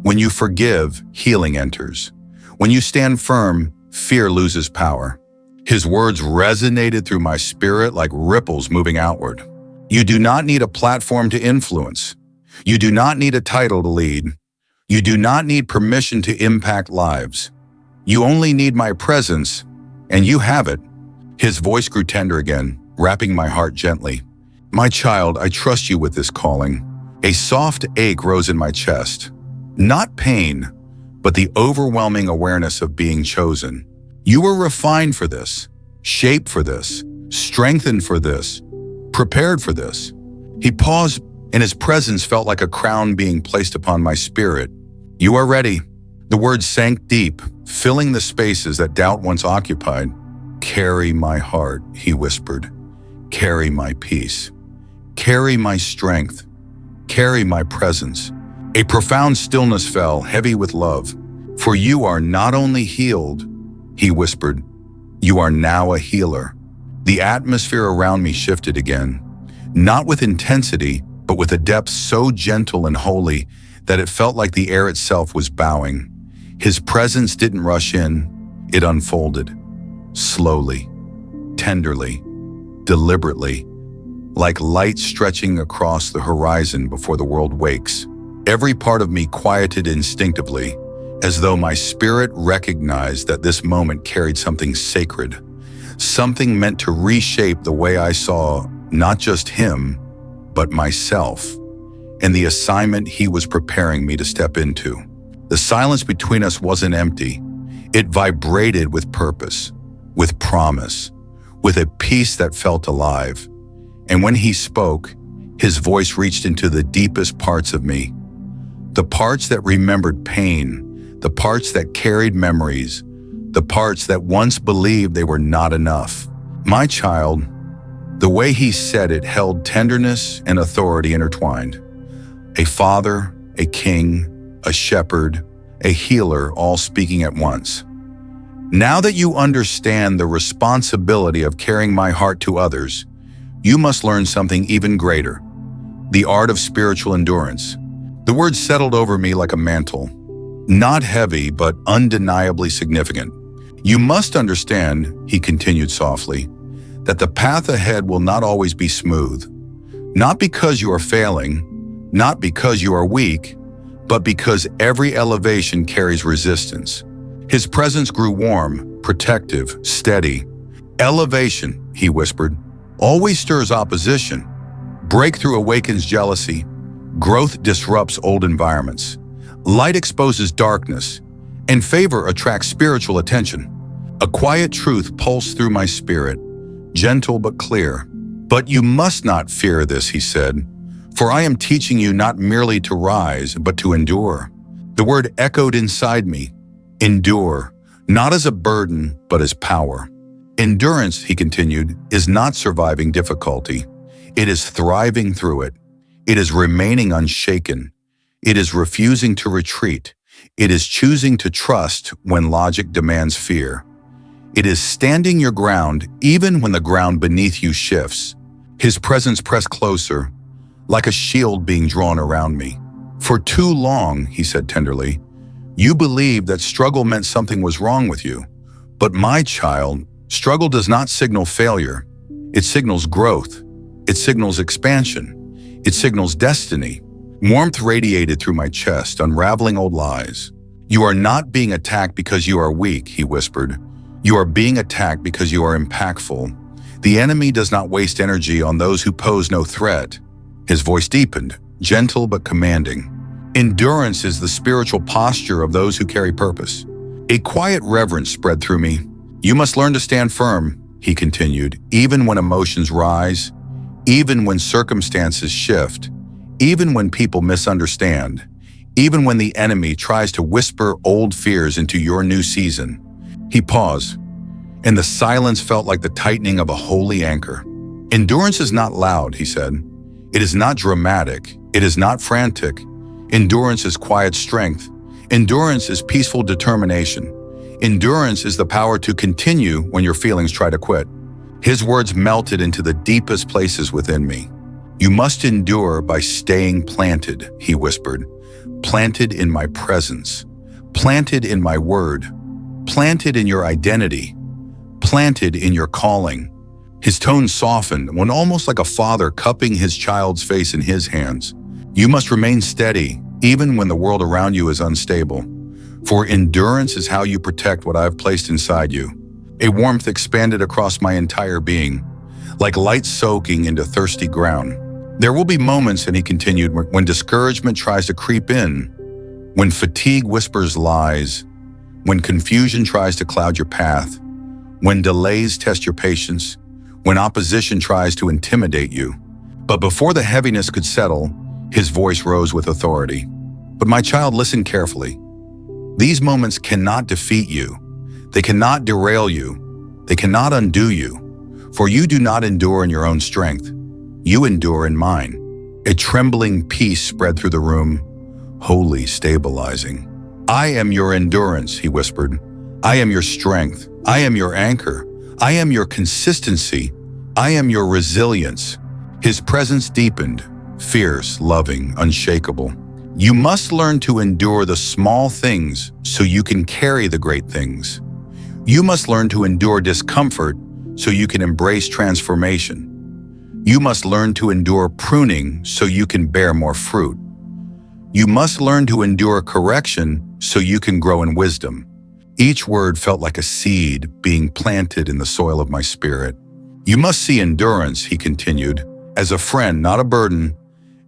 When you forgive, healing enters. When you stand firm, fear loses power." His words resonated through my spirit like ripples moving outward. You do not need a platform to influence. You do not need a title to lead. You do not need permission to impact lives. You only need my presence, and you have it. His voice grew tender again, wrapping my heart gently. "My child, I trust you with this calling." A soft ache rose in my chest. Not pain, but the overwhelming awareness of being chosen. You were refined for this, shaped for this, strengthened for this, prepared for this. He paused, and his presence felt like a crown being placed upon my spirit. "You are ready." The words sank deep, filling the spaces that doubt once occupied. "Carry my heart," he whispered. "Carry my peace. Carry my strength. Carry my presence." A profound stillness fell, heavy with love. "For you are not only healed," he whispered, "you are now a healer." The atmosphere around me shifted again, not with intensity, but with a depth so gentle and holy that it felt like the air itself was bowing. His presence didn't rush in, it unfolded, slowly, tenderly, deliberately, like light stretching across the horizon before the world wakes. Every part of me quieted instinctively, as though my spirit recognized that this moment carried something sacred, something meant to reshape the way I saw not just him, but myself, and the assignment he was preparing me to step into. The silence between us wasn't empty. It vibrated with purpose, with promise, with a peace that felt alive. And when he spoke, his voice reached into the deepest parts of me, the parts that remembered pain, the parts that carried memories, the parts that once believed they were not enough. "My child," the way he said it held tenderness and authority intertwined. A father, a king, a shepherd, a healer, all speaking at once. "Now that you understand the responsibility of carrying my heart to others, you must learn something even greater, the art of spiritual endurance." The words settled over me like a mantle, not heavy, but undeniably significant. "You must understand," he continued softly, "that the path ahead will not always be smooth. Not because you are failing, not because you are weak, but because every elevation carries resistance." His presence grew warm, protective, steady. "Elevation," he whispered, "always stirs opposition. Breakthrough awakens jealousy. Growth disrupts old environments. Light exposes darkness, and favor attracts spiritual attention." A quiet truth pulsed through my spirit, gentle but clear. "But you must not fear this," he said, "for I am teaching you not merely to rise, but to endure." The word echoed inside me. Endure, not as a burden, but as power. Endurance, he continued, is not surviving difficulty. It is thriving through it. It is remaining unshaken. It is refusing to retreat. It is choosing to trust when logic demands fear. It is standing your ground even when the ground beneath you shifts. His presence pressed closer, like a shield being drawn around me. "For too long," he said tenderly, "you believed that struggle meant something was wrong with you. But my child, struggle does not signal failure. It signals growth. It signals expansion. It signals destiny." Warmth radiated through my chest, unraveling old lies. "You are not being attacked because you are weak," he whispered. You are being attacked because you are impactful. The enemy does not waste energy on those who pose no threat. His voice deepened, gentle but commanding. Endurance is the spiritual posture of those who carry purpose. A quiet reverence spread through me. You must learn to stand firm, he continued, even when emotions rise, even when circumstances shift, even when people misunderstand, even when the enemy tries to whisper old fears into your new season. He paused, and the silence felt like the tightening of a holy anchor. Endurance is not loud, he said. It is not dramatic. It is not frantic. Endurance is quiet strength. Endurance is peaceful determination. Endurance is the power to continue when your feelings try to quit. His words melted into the deepest places within me. You must endure by staying planted, he whispered. Planted in my presence. Planted in my word. Planted in your identity. Planted in your calling. His tone softened when almost like a father cupping his child's face in his hands. You must remain steady, even when the world around you is unstable. For endurance is how you protect what I've placed inside you. A warmth expanded across my entire being, like light soaking into thirsty ground. There will be moments, and he continued, when discouragement tries to creep in, when fatigue whispers lies, when confusion tries to cloud your path, when delays test your patience, when opposition tries to intimidate you. But before the heaviness could settle, his voice rose with authority. But my child, listen carefully. These moments cannot defeat you. They cannot derail you. They cannot undo you. For you do not endure in your own strength. You endure in mine. A trembling peace spread through the room, wholly stabilizing. I am your endurance, he whispered. I am your strength. I am your anchor. I am your consistency. I am your resilience. His presence deepened, fierce, loving, unshakable. You must learn to endure the small things so you can carry the great things. You must learn to endure discomfort so you can embrace transformation. You must learn to endure pruning so you can bear more fruit. You must learn to endure correction so you can grow in wisdom. Each word felt like a seed being planted in the soil of my spirit. You must see endurance, he continued, as a friend, not a burden,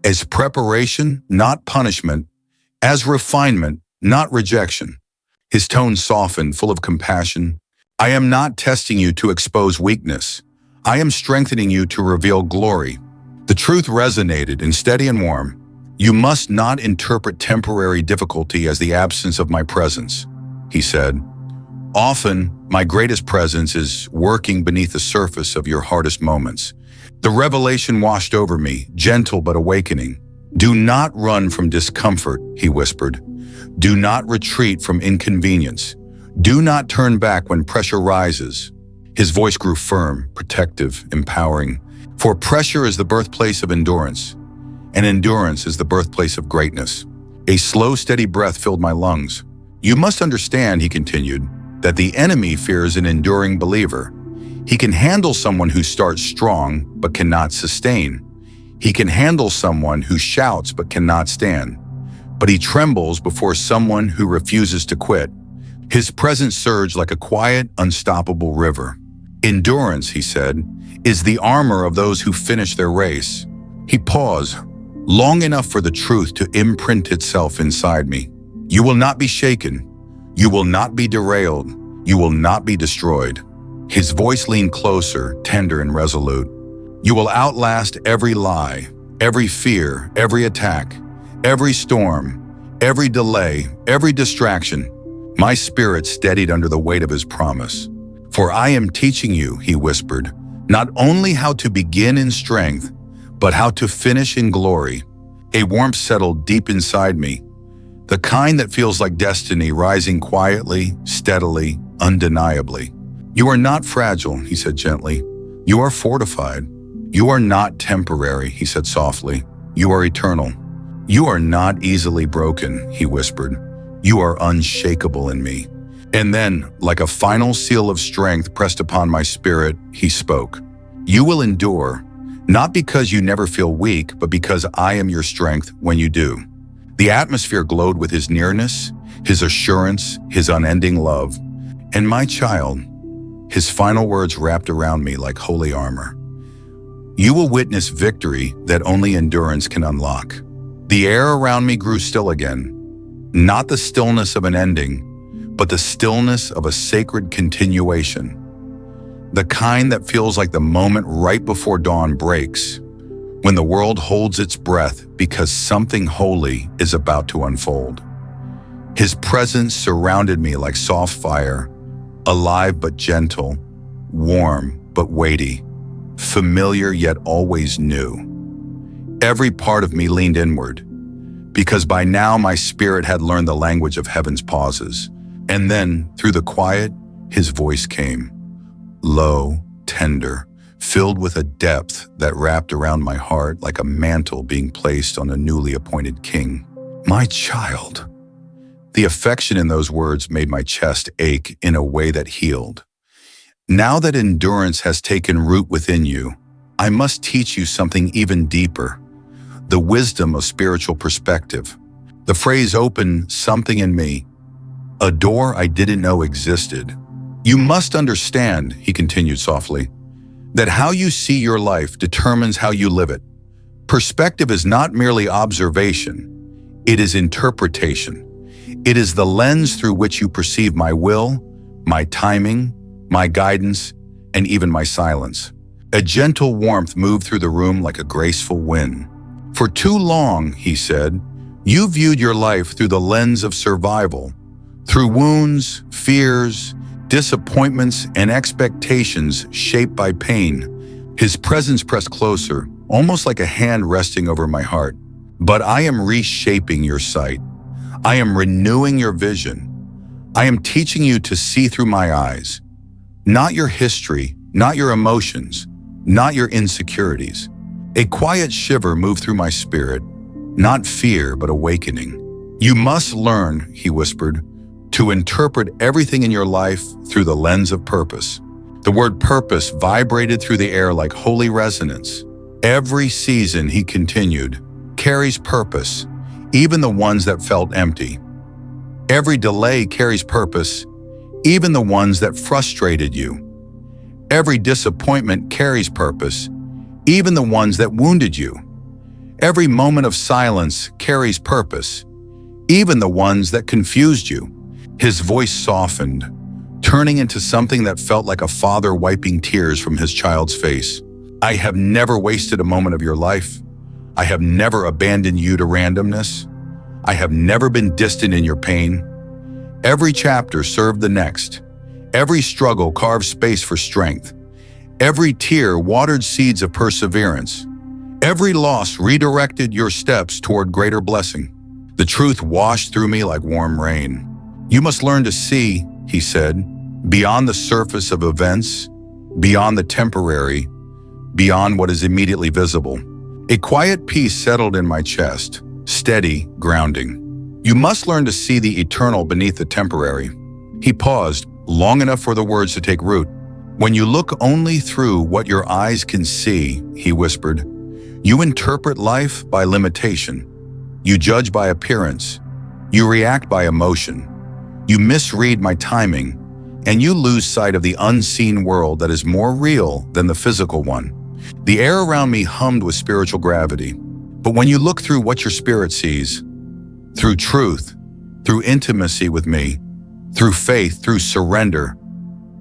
as preparation, not punishment, as refinement, not rejection. His tone softened, full of compassion. I am not testing you to expose weakness. I am strengthening you to reveal glory. The truth resonated and steady and warm. You must not interpret temporary difficulty as the absence of my presence, he said. Often, my greatest presence is working beneath the surface of your hardest moments. The revelation washed over me, gentle but awakening. Do not run from discomfort, he whispered. Do not retreat from inconvenience. Do not turn back when pressure rises. His voice grew firm, protective, empowering. For pressure is the birthplace of endurance, and endurance is the birthplace of greatness. A slow, steady breath filled my lungs. You must understand, he continued, that the enemy fears an enduring believer. He can handle someone who starts strong but cannot sustain. He can handle someone who shouts but cannot stand. But he trembles before someone who refuses to quit. His presence surged like a quiet, unstoppable river. Endurance, he said, is the armor of those who finish their race. He paused, long enough for the truth to imprint itself inside me. You will not be shaken. You will not be derailed. You will not be destroyed. His voice leaned closer, tender and resolute. You will outlast every lie, every fear, every attack, every storm, every delay, every distraction. My spirit steadied under the weight of his promise. For I am teaching you, he whispered, not only how to begin in strength, but how to finish in glory. A warmth settled deep inside me, the kind that feels like destiny rising quietly, steadily, undeniably. You are not fragile, he said gently. You are fortified. You are not temporary, he said softly. You are eternal. You are not easily broken, he whispered. You are unshakable in me. And then, like a final seal of strength pressed upon my spirit, he spoke. You will endure, not because you never feel weak, but because I am your strength when you do. The atmosphere glowed with his nearness, his assurance, his unending love. And my child, His final words wrapped around me like holy armor. You will witness victory that only endurance can unlock. The air around me grew still again, not the stillness of an ending, but the stillness of a sacred continuation. The kind that feels like the moment right before dawn breaks, when the world holds its breath because something holy is about to unfold. His presence surrounded me like soft fire, alive but gentle, warm but weighty, familiar yet always new. Every part of me leaned inward, because by now my spirit had learned the language of heaven's pauses. And then, through the quiet, his voice came, low, tender, filled with a depth that wrapped around my heart like a mantle being placed on a newly appointed king. My child. The affection in those words made my chest ache in a way that healed. Now that endurance has taken root within you, I must teach you something even deeper, the wisdom of spiritual perspective. The phrase opened something in me, a door I didn't know existed. You must understand, he continued softly, that how you see your life determines how you live it. Perspective is not merely observation, it is interpretation. It is the lens through which you perceive my will, my timing, my guidance, and even my silence. A gentle warmth moved through the room like a graceful wind. For too long, he said, you viewed your life through the lens of survival, through wounds, fears, disappointments, and expectations shaped by pain. His presence pressed closer, almost like a hand resting over my heart. But I am reshaping your sight. I am renewing your vision. I am teaching you to see through my eyes, not your history, not your emotions, not your insecurities. A quiet shiver moved through my spirit, not fear, but awakening. You must learn, he whispered, to interpret everything in your life through the lens of purpose. The word purpose vibrated through the air like holy resonance. Every season, he continued, carries purpose, even the ones that felt empty. Every delay carries purpose, even the ones that frustrated you. Every disappointment carries purpose, even the ones that wounded you. Every moment of silence carries purpose, even the ones that confused you. His voice softened, turning into something that felt like a father wiping tears from his child's face. I have never wasted a moment of your life. I have never abandoned you to randomness. I have never been distant in your pain. Every chapter served the next. Every struggle carved space for strength. Every tear watered seeds of perseverance. Every loss redirected your steps toward greater blessing. The truth washed through me like warm rain. You must learn to see, he said, beyond the surface of events, beyond the temporary, beyond what is immediately visible. A quiet peace settled in my chest, steady, grounding. You must learn to see the eternal beneath the temporary. He paused, long enough for the words to take root. When you look only through what your eyes can see, he whispered, you interpret life by limitation. You judge by appearance. You react by emotion. You misread my timing, and you lose sight of the unseen world that is more real than the physical one. The air around me hummed with spiritual gravity. But when you look through what your spirit sees, through truth, through intimacy with me, through faith, through surrender,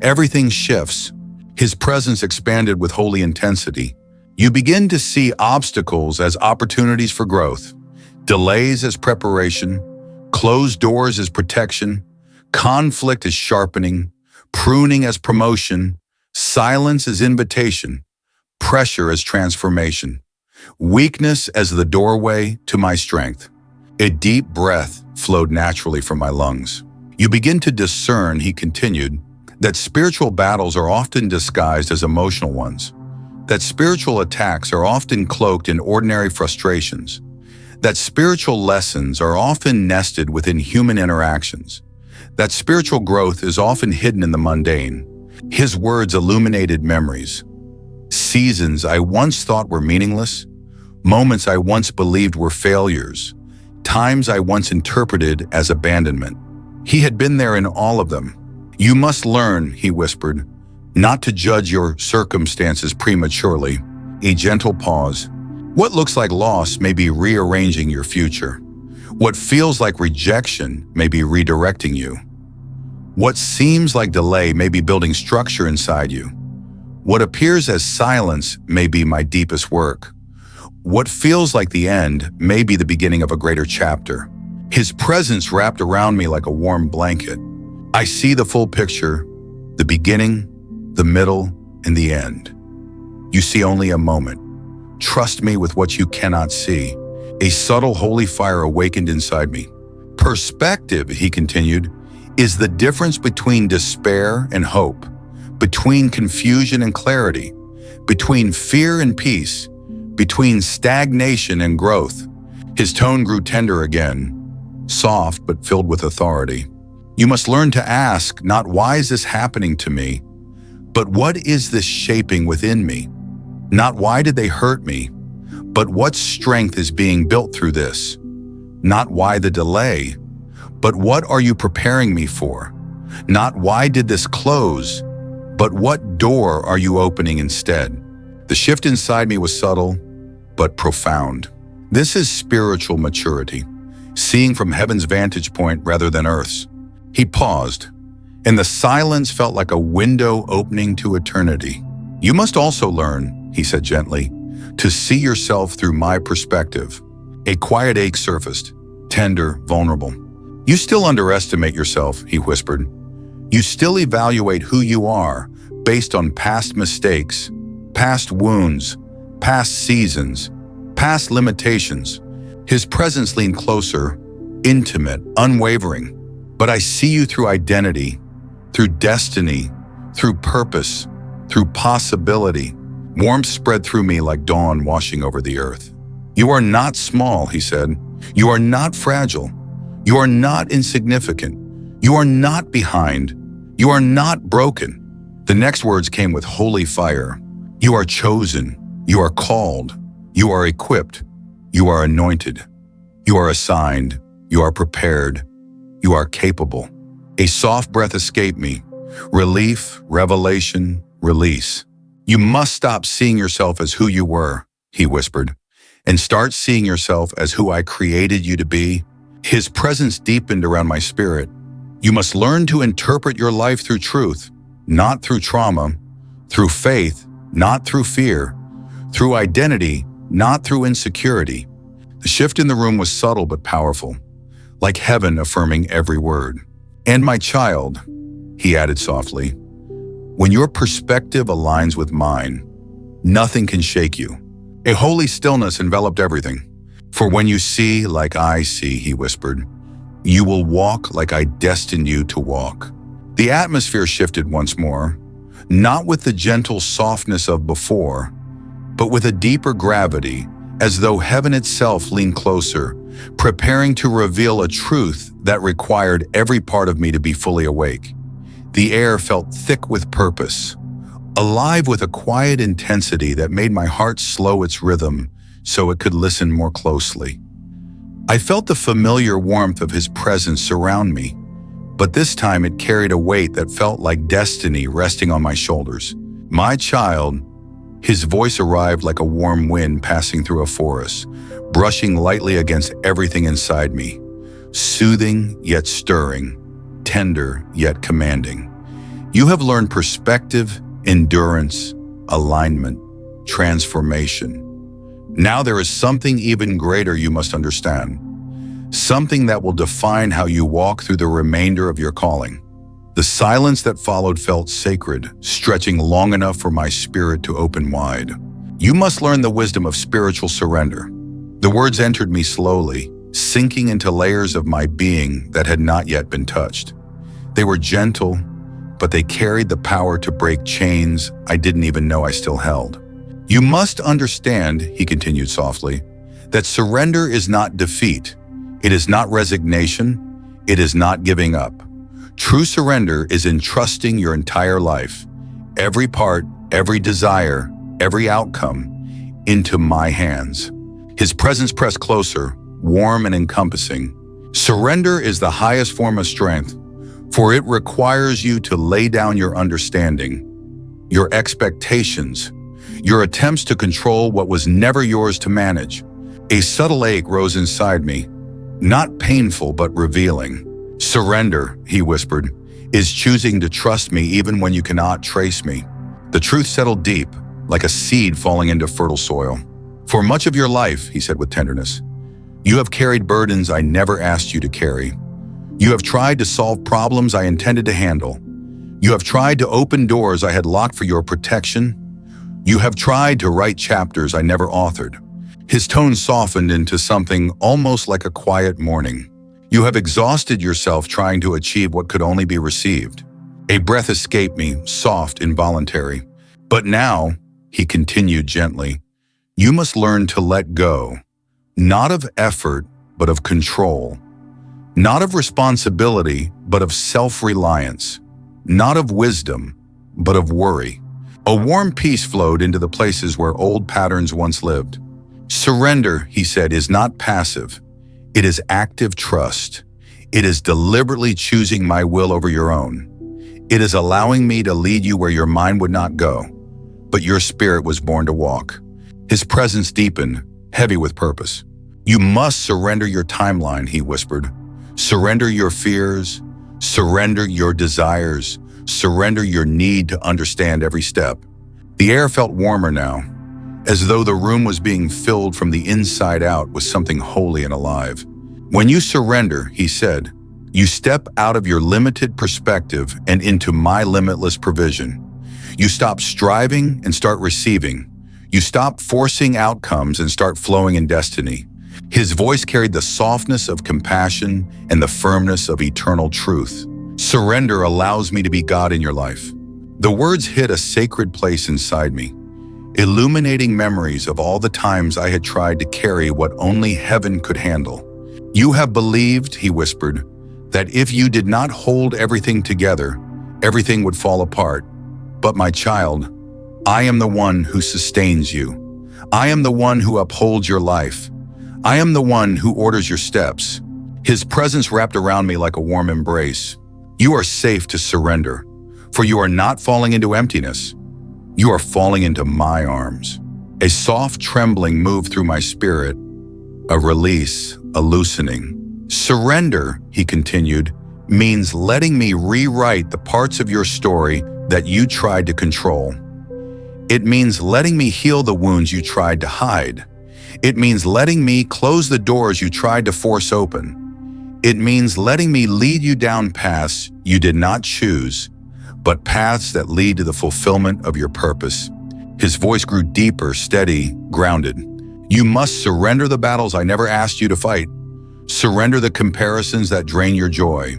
everything shifts. His presence expanded with holy intensity. You begin to see obstacles as opportunities for growth, delays as preparation, closed doors as protection, conflict as sharpening, pruning as promotion, silence as invitation, pressure as transformation, weakness as the doorway to my strength. A deep breath flowed naturally from my lungs. You begin to discern, he continued, that spiritual battles are often disguised as emotional ones, that spiritual attacks are often cloaked in ordinary frustrations, that spiritual lessons are often nested within human interactions, that spiritual growth is often hidden in the mundane. His words illuminated memories. Seasons I once thought were meaningless, moments I once believed were failures, times I once interpreted as abandonment. He had been there in all of them. You must learn, he whispered, not to judge your circumstances prematurely. A gentle pause. What looks like loss may be rearranging your future. What feels like rejection may be redirecting you. What seems like delay may be building structure inside you. What appears as silence may be my deepest work. What feels like the end may be the beginning of a greater chapter. His presence wrapped around me like a warm blanket. I see the full picture, the beginning, the middle, and the end. You see only a moment. Trust me with what you cannot see. A subtle holy fire awakened inside me. Perspective, he continued, is the difference between despair and hope, between confusion and clarity, between fear and peace, between stagnation and growth. His tone grew tender again, soft but filled with authority. You must learn to ask, not why is this happening to me, but what is this shaping within me? Not why did they hurt me, but what strength is being built through this? Not why the delay, but what are you preparing me for? Not why did this close, but what door are you opening instead? The shift inside me was subtle, but profound. This is spiritual maturity, seeing from heaven's vantage point rather than earth's. He paused, and the silence felt like a window opening to eternity. You must also learn, he said gently, to see yourself through my perspective. A quiet ache surfaced, tender, vulnerable. You still underestimate yourself, he whispered. You still evaluate who you are based on past mistakes, past wounds, past seasons, past limitations. His presence leaned closer, intimate, unwavering. But I see you through identity, through destiny, through purpose, through possibility. Warmth spread through me like dawn washing over the earth. You are not small, he said. You are not fragile. You are not insignificant. You are not behind. You are not broken. The next words came with holy fire. You are chosen. You are called. You are equipped. You are anointed. You are assigned. You are prepared. You are capable. A soft breath escaped me. Relief, revelation, release. You must stop seeing yourself as who you were, he whispered, and start seeing yourself as who I created you to be. His presence deepened around my spirit. You must learn to interpret your life through truth, not through trauma, through faith, not through fear, through identity, not through insecurity. The shift in the room was subtle but powerful, like heaven affirming every word. And my child, he added softly, when your perspective aligns with mine, nothing can shake you. A holy stillness enveloped everything. For when you see like I see, he whispered, you will walk like I destined you to walk. The atmosphere shifted once more, not with the gentle softness of before, but with a deeper gravity, as though heaven itself leaned closer, preparing to reveal a truth that required every part of me to be fully awake. The air felt thick with purpose, alive with a quiet intensity that made my heart slow its rhythm so it could listen more closely. I felt the familiar warmth of his presence surround me, but this time it carried a weight that felt like destiny resting on my shoulders. My child, his voice arrived like a warm wind passing through a forest, brushing lightly against everything inside me, soothing yet stirring, tender yet commanding. You have learned perspective, endurance, alignment, transformation. Now there is something even greater you must understand, something that will define how you walk through the remainder of your calling. The silence that followed felt sacred, stretching long enough for my spirit to open wide. You must learn the wisdom of spiritual surrender. The words entered me slowly, sinking into layers of my being that had not yet been touched. They were gentle, but they carried the power to break chains I didn't even know I still held. You must understand, he continued softly, that surrender is not defeat. It is not resignation. It is not giving up. True surrender is entrusting your entire life, every part, every desire, every outcome, into my hands. His presence pressed closer, warm and encompassing. Surrender is the highest form of strength, for it requires you to lay down your understanding, your expectations, your attempts to control what was never yours to manage. A subtle ache rose inside me, not painful but revealing. Surrender, he whispered, is choosing to trust me even when you cannot trace me. The truth settled deep, like a seed falling into fertile soil. For much of your life, he said with tenderness, you have carried burdens I never asked you to carry. You have tried to solve problems I intended to handle. You have tried to open doors I had locked for your protection. You have tried to write chapters I never authored. His tone softened into something almost like a quiet mourning. You have exhausted yourself trying to achieve what could only be received. A breath escaped me, soft, involuntary. But now, he continued gently, you must learn to let go, not of effort, but of control. Not of responsibility, but of self-reliance. Not of wisdom, but of worry. A warm peace flowed into the places where old patterns once lived. Surrender, he said, is not passive. It is active trust. It is deliberately choosing my will over your own. It is allowing me to lead you where your mind would not go, but your spirit was born to walk. His presence deepened, heavy with purpose. You must surrender your timeline, he whispered. Surrender your fears. Surrender your desires. Surrender your need to understand every step. The air felt warmer now, as though the room was being filled from the inside out with something holy and alive. When you surrender, he said, you step out of your limited perspective and into my limitless provision. You stop striving and start receiving. You stop forcing outcomes and start flowing in destiny. His voice carried the softness of compassion and the firmness of eternal truth. Surrender allows me to be God in your life. The words hit a sacred place inside me, illuminating memories of all the times I had tried to carry what only heaven could handle. You have believed, he whispered, that if you did not hold everything together, everything would fall apart. But my child, I am the one who sustains you. I am the one who upholds your life. I am the one who orders your steps. His presence wrapped around me like a warm embrace. You are safe to surrender, for you are not falling into emptiness. You are falling into my arms. A soft trembling moved through my spirit, a release, a loosening. Surrender, he continued, means letting me rewrite the parts of your story that you tried to control. It means letting me heal the wounds you tried to hide. It means letting me close the doors you tried to force open. It means letting me lead you down paths you did not choose, but paths that lead to the fulfillment of your purpose. His voice grew deeper, steady, grounded. You must surrender the battles I never asked you to fight. Surrender the comparisons that drain your joy.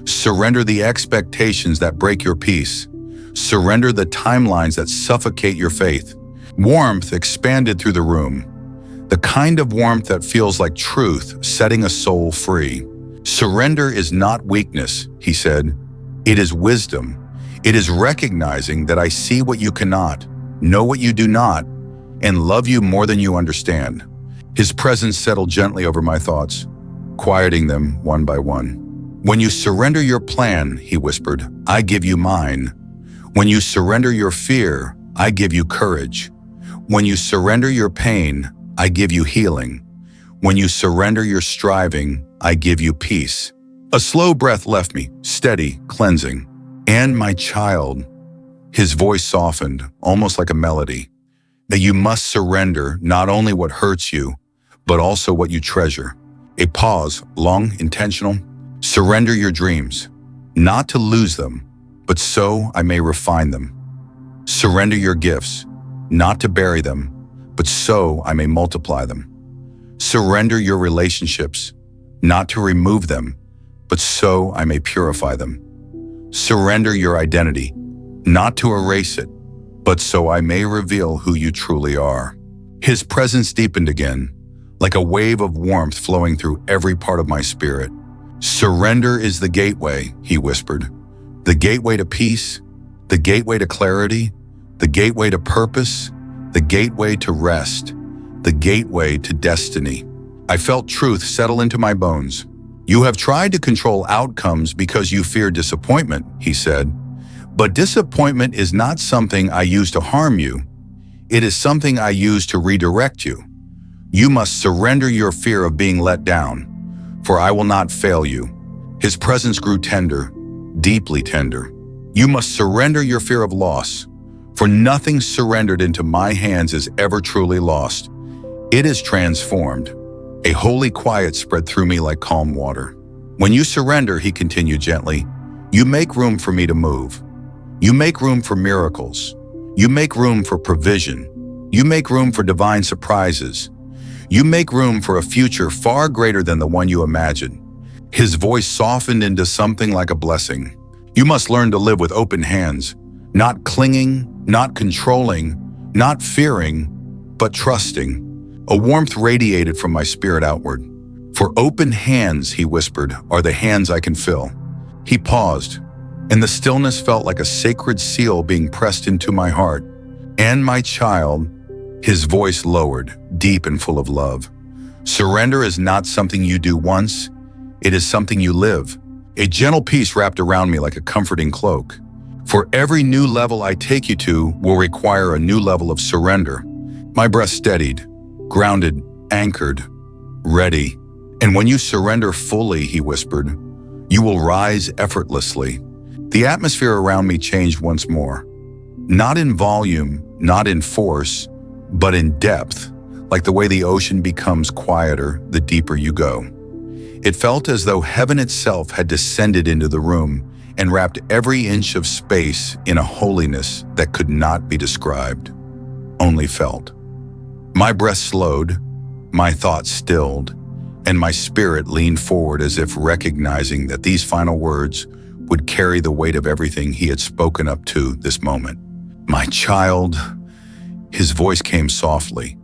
Surrender the expectations that break your peace. Surrender the timelines that suffocate your faith. Warmth expanded through the room, the kind of warmth that feels like truth setting a soul free. Surrender is not weakness, he said. It is wisdom. It is recognizing that I see what you cannot, know what you do not, and love you more than you understand. His presence settled gently over my thoughts, quieting them one by one. When you surrender your plan, he whispered, I give you mine. When you surrender your fear, I give you courage. When you surrender your pain, I give you healing. When you surrender your striving, I give you peace. A slow breath left me, steady, cleansing. And my child, his voice softened, almost like a melody, that you must surrender not only what hurts you, but also what you treasure. A pause, long, intentional. Surrender your dreams, not to lose them, but so I may refine them. Surrender your gifts, not to bury them, but so I may multiply them. Surrender your relationships, not to remove them, but so I may purify them. Surrender your identity, not to erase it, but so I may reveal who you truly are. His presence deepened again, like a wave of warmth flowing through every part of my spirit. Surrender is the gateway, he whispered. The gateway to peace, the gateway to clarity, the gateway to purpose, the gateway to rest, the gateway to destiny. I felt truth settle into my bones. You have tried to control outcomes because you fear disappointment, he said. But disappointment is not something I use to harm you. It is something I use to redirect you. You must surrender your fear of being let down, for I will not fail you. His presence grew tender, deeply tender. You must surrender your fear of loss, for nothing surrendered into my hands is ever truly lost. It is transformed. A holy quiet spread through me like calm water. When you surrender, he continued gently, you make room for me to move. You make room for miracles. You make room for provision. You make room for divine surprises. You make room for a future far greater than the one you imagine. His voice softened into something like a blessing. You must learn to live with open hands, not clinging, not controlling, not fearing, but trusting. A warmth radiated from my spirit outward. For open hands, he whispered, are the hands I can fill. He paused, and the stillness felt like a sacred seal being pressed into my heart. And my child, his voice lowered, deep and full of love. Surrender is not something you do once, it is something you live. A gentle peace wrapped around me like a comforting cloak. For every new level I take you to will require a new level of surrender. My breath steadied, grounded, anchored, ready. And when you surrender fully, he whispered, you will rise effortlessly. The atmosphere around me changed once more. Not in volume, not in force, but in depth, like the way the ocean becomes quieter the deeper you go. It felt as though heaven itself had descended into the room and wrapped every inch of space in a holiness that could not be described, only felt. My breath slowed, my thoughts stilled, and my spirit leaned forward as if recognizing that these final words would carry the weight of everything he had spoken up to this moment. My child, his voice came softly,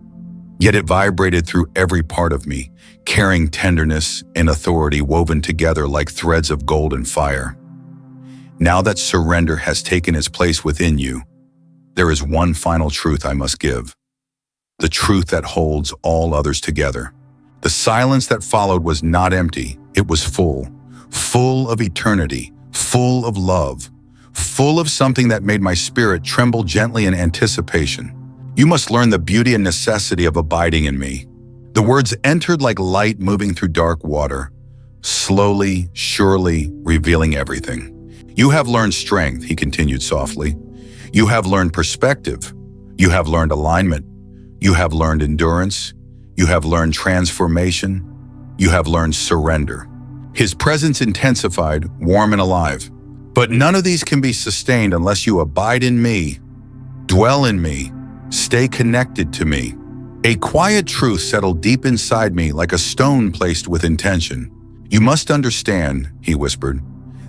yet it vibrated through every part of me, carrying tenderness and authority woven together like threads of gold and fire. Now that surrender has taken its place within you, there is one final truth I must give. The truth that holds all others together. The silence that followed was not empty, it was full of eternity, full of love, full of something that made my spirit tremble gently in anticipation. You must learn the beauty and necessity of abiding in me. The words entered like light moving through dark water, slowly, surely revealing everything. You have learned strength, he continued softly. You have learned perspective. You have learned alignment. You have learned endurance. You have learned transformation. You have learned surrender. His presence intensified, warm and alive. But none of these can be sustained unless you abide in me, dwell in me, stay connected to me. A quiet truth settled deep inside me like a stone placed with intention. You must understand, he whispered,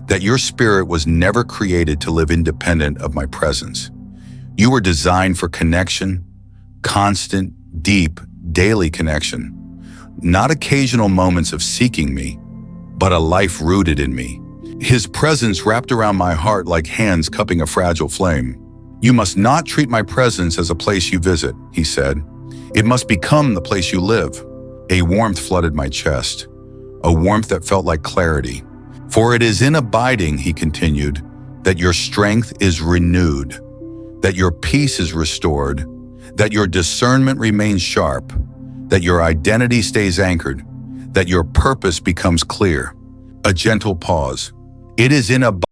that your spirit was never created to live independent of my presence. You were designed for connection, constant, deep, daily connection. Not occasional moments of seeking me, but a life rooted in me. His presence wrapped around my heart like hands cupping a fragile flame. You must not treat my presence as a place you visit, he said. It must become the place you live. A warmth flooded my chest, a warmth that felt like clarity. For it is in abiding, he continued, that your strength is renewed, that your peace is restored, that your discernment remains sharp, that your identity stays anchored, that your purpose becomes clear. A gentle pause. It is in abiding